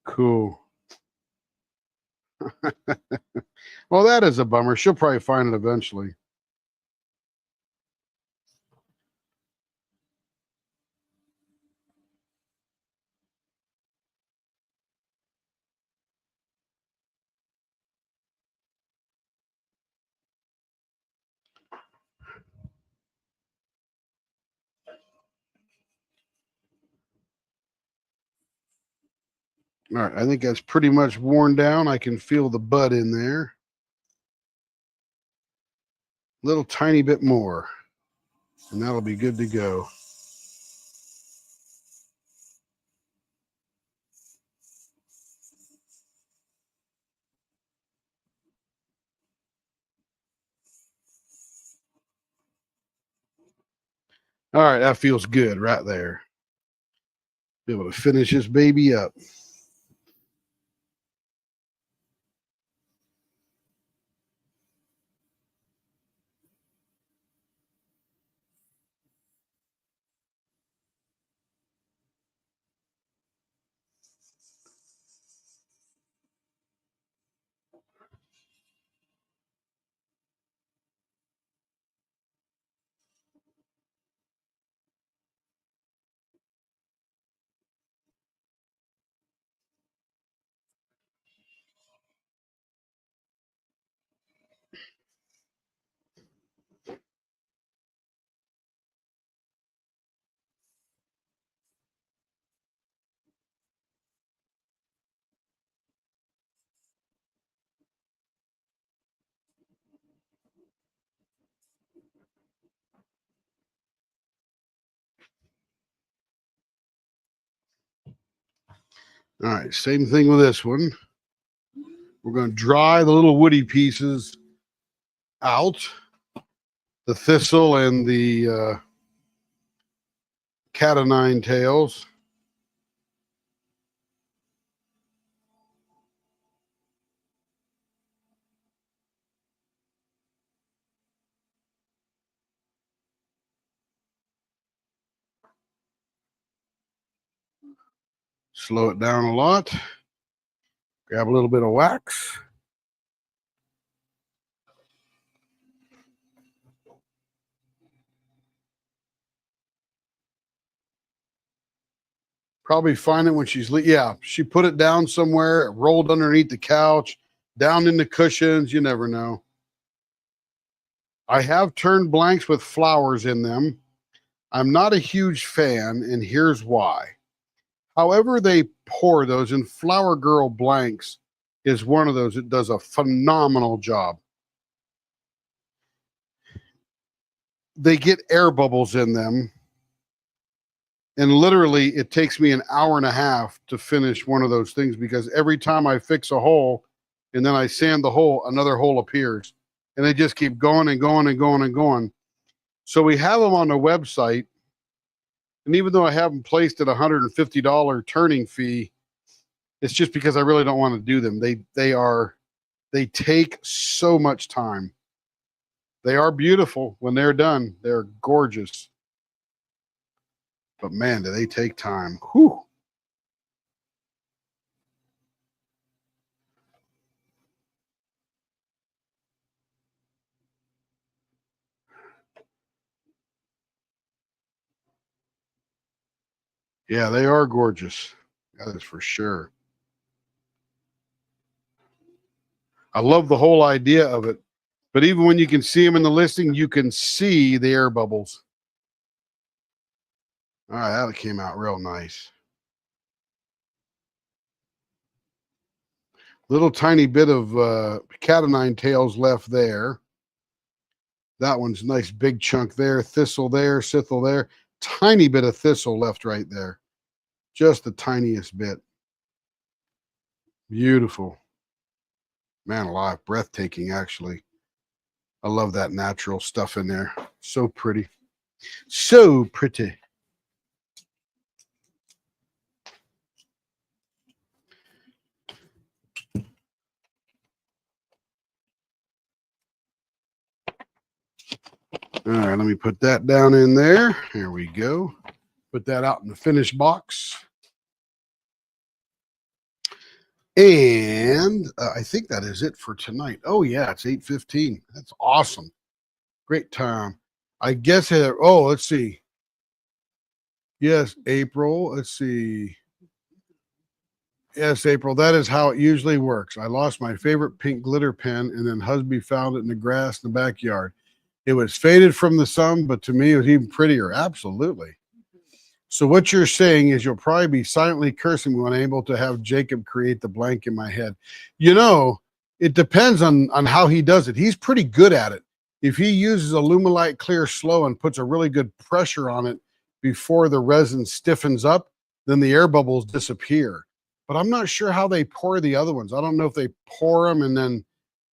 Cool. Well, that is a bummer. She'll probably find it eventually. All right, I think that's pretty much worn down. I can feel the bud in there. Little tiny bit more, and that'll be good to go. All right, that feels good right there. Be able to finish this baby up. All right, same thing with this one. We're going to dry the little woody pieces out, the thistle and the cat o' nine tails. Slow it down a lot. Grab a little bit of wax. Probably find it when she's yeah, she put it down somewhere, it rolled underneath the couch, down in the cushions. You never know. I have turned blanks with flowers in them. I'm not a huge fan, and here's why. However, they pour those, and Flower Girl blanks is one of those. It does a phenomenal job. They get air bubbles in them, and literally it takes me an hour and a half to finish one of those things because every time I fix a hole and then I sand the hole, another hole appears, and they just keep going and going and going and going. So we have them on the website. And even though I have them placed at $150 turning fee, it's just because I really don't want to do them. They take so much time. They are beautiful when they're done. They're gorgeous. But man, do they take time. Whew. Yeah, they are gorgeous. That is for sure. I love the whole idea of it. But even when you can see them in the listing, you can see the air bubbles. All right, that came out real nice. Little tiny bit of cat o' nine tails left there. That one's nice big chunk there. Thistle there, sithel there. Tiny bit of thistle left right there. Just the tiniest bit. Beautiful. Man alive, breathtaking, actually. I love that natural stuff in there. So pretty. So pretty. All right, let me put that down in there. Here we go. Put that out in the finished box. And I think that is it for tonight. Oh, yeah, it's 8:15. That's awesome. Great time. I guess, let's see. Yes, April. Let's see. Yes, April. That is how it usually works. I lost my favorite pink glitter pen, and then husband found it in the grass in the backyard. It was faded from the sun, but to me, it was even prettier. Absolutely. So what you're saying is you'll probably be silently cursing me when I'm able to have Jacob create the blank in my head. You know, it depends on how he does it. He's pretty good at it. If he uses Alumilite Clear Slow and puts a really good pressure on it before the resin stiffens up, then the air bubbles disappear. But I'm not sure how they pour the other ones. I don't know if they pour them and then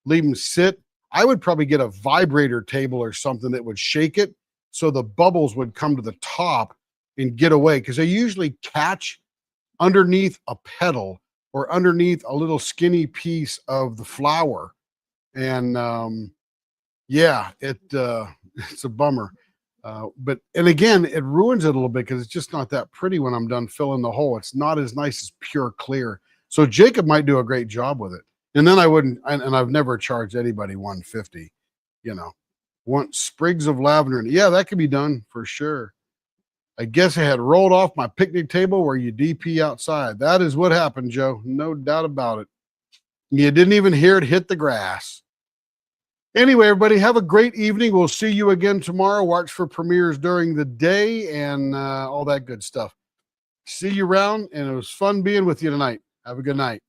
leave them sit. I would probably get a vibrator table or something that would shake it so the bubbles would come to the top and get away, because they usually catch underneath a petal or underneath a little skinny piece of the flower. And yeah, it's a bummer. And again, it ruins it a little bit because it's just not that pretty when I'm done filling the hole. It's not as nice as pure clear. So Jacob might do a great job with it. And then I wouldn't, and I've never charged anybody $150, want sprigs of lavender. Yeah, that could be done for sure. I guess I had rolled off my picnic table where you DP outside. That is what happened, Joe. No doubt about it. You didn't even hear it hit the grass. Anyway, everybody, have a great evening. We'll see you again tomorrow. Watch for premieres during the day and all that good stuff. See you around, and it was fun being with you tonight. Have a good night.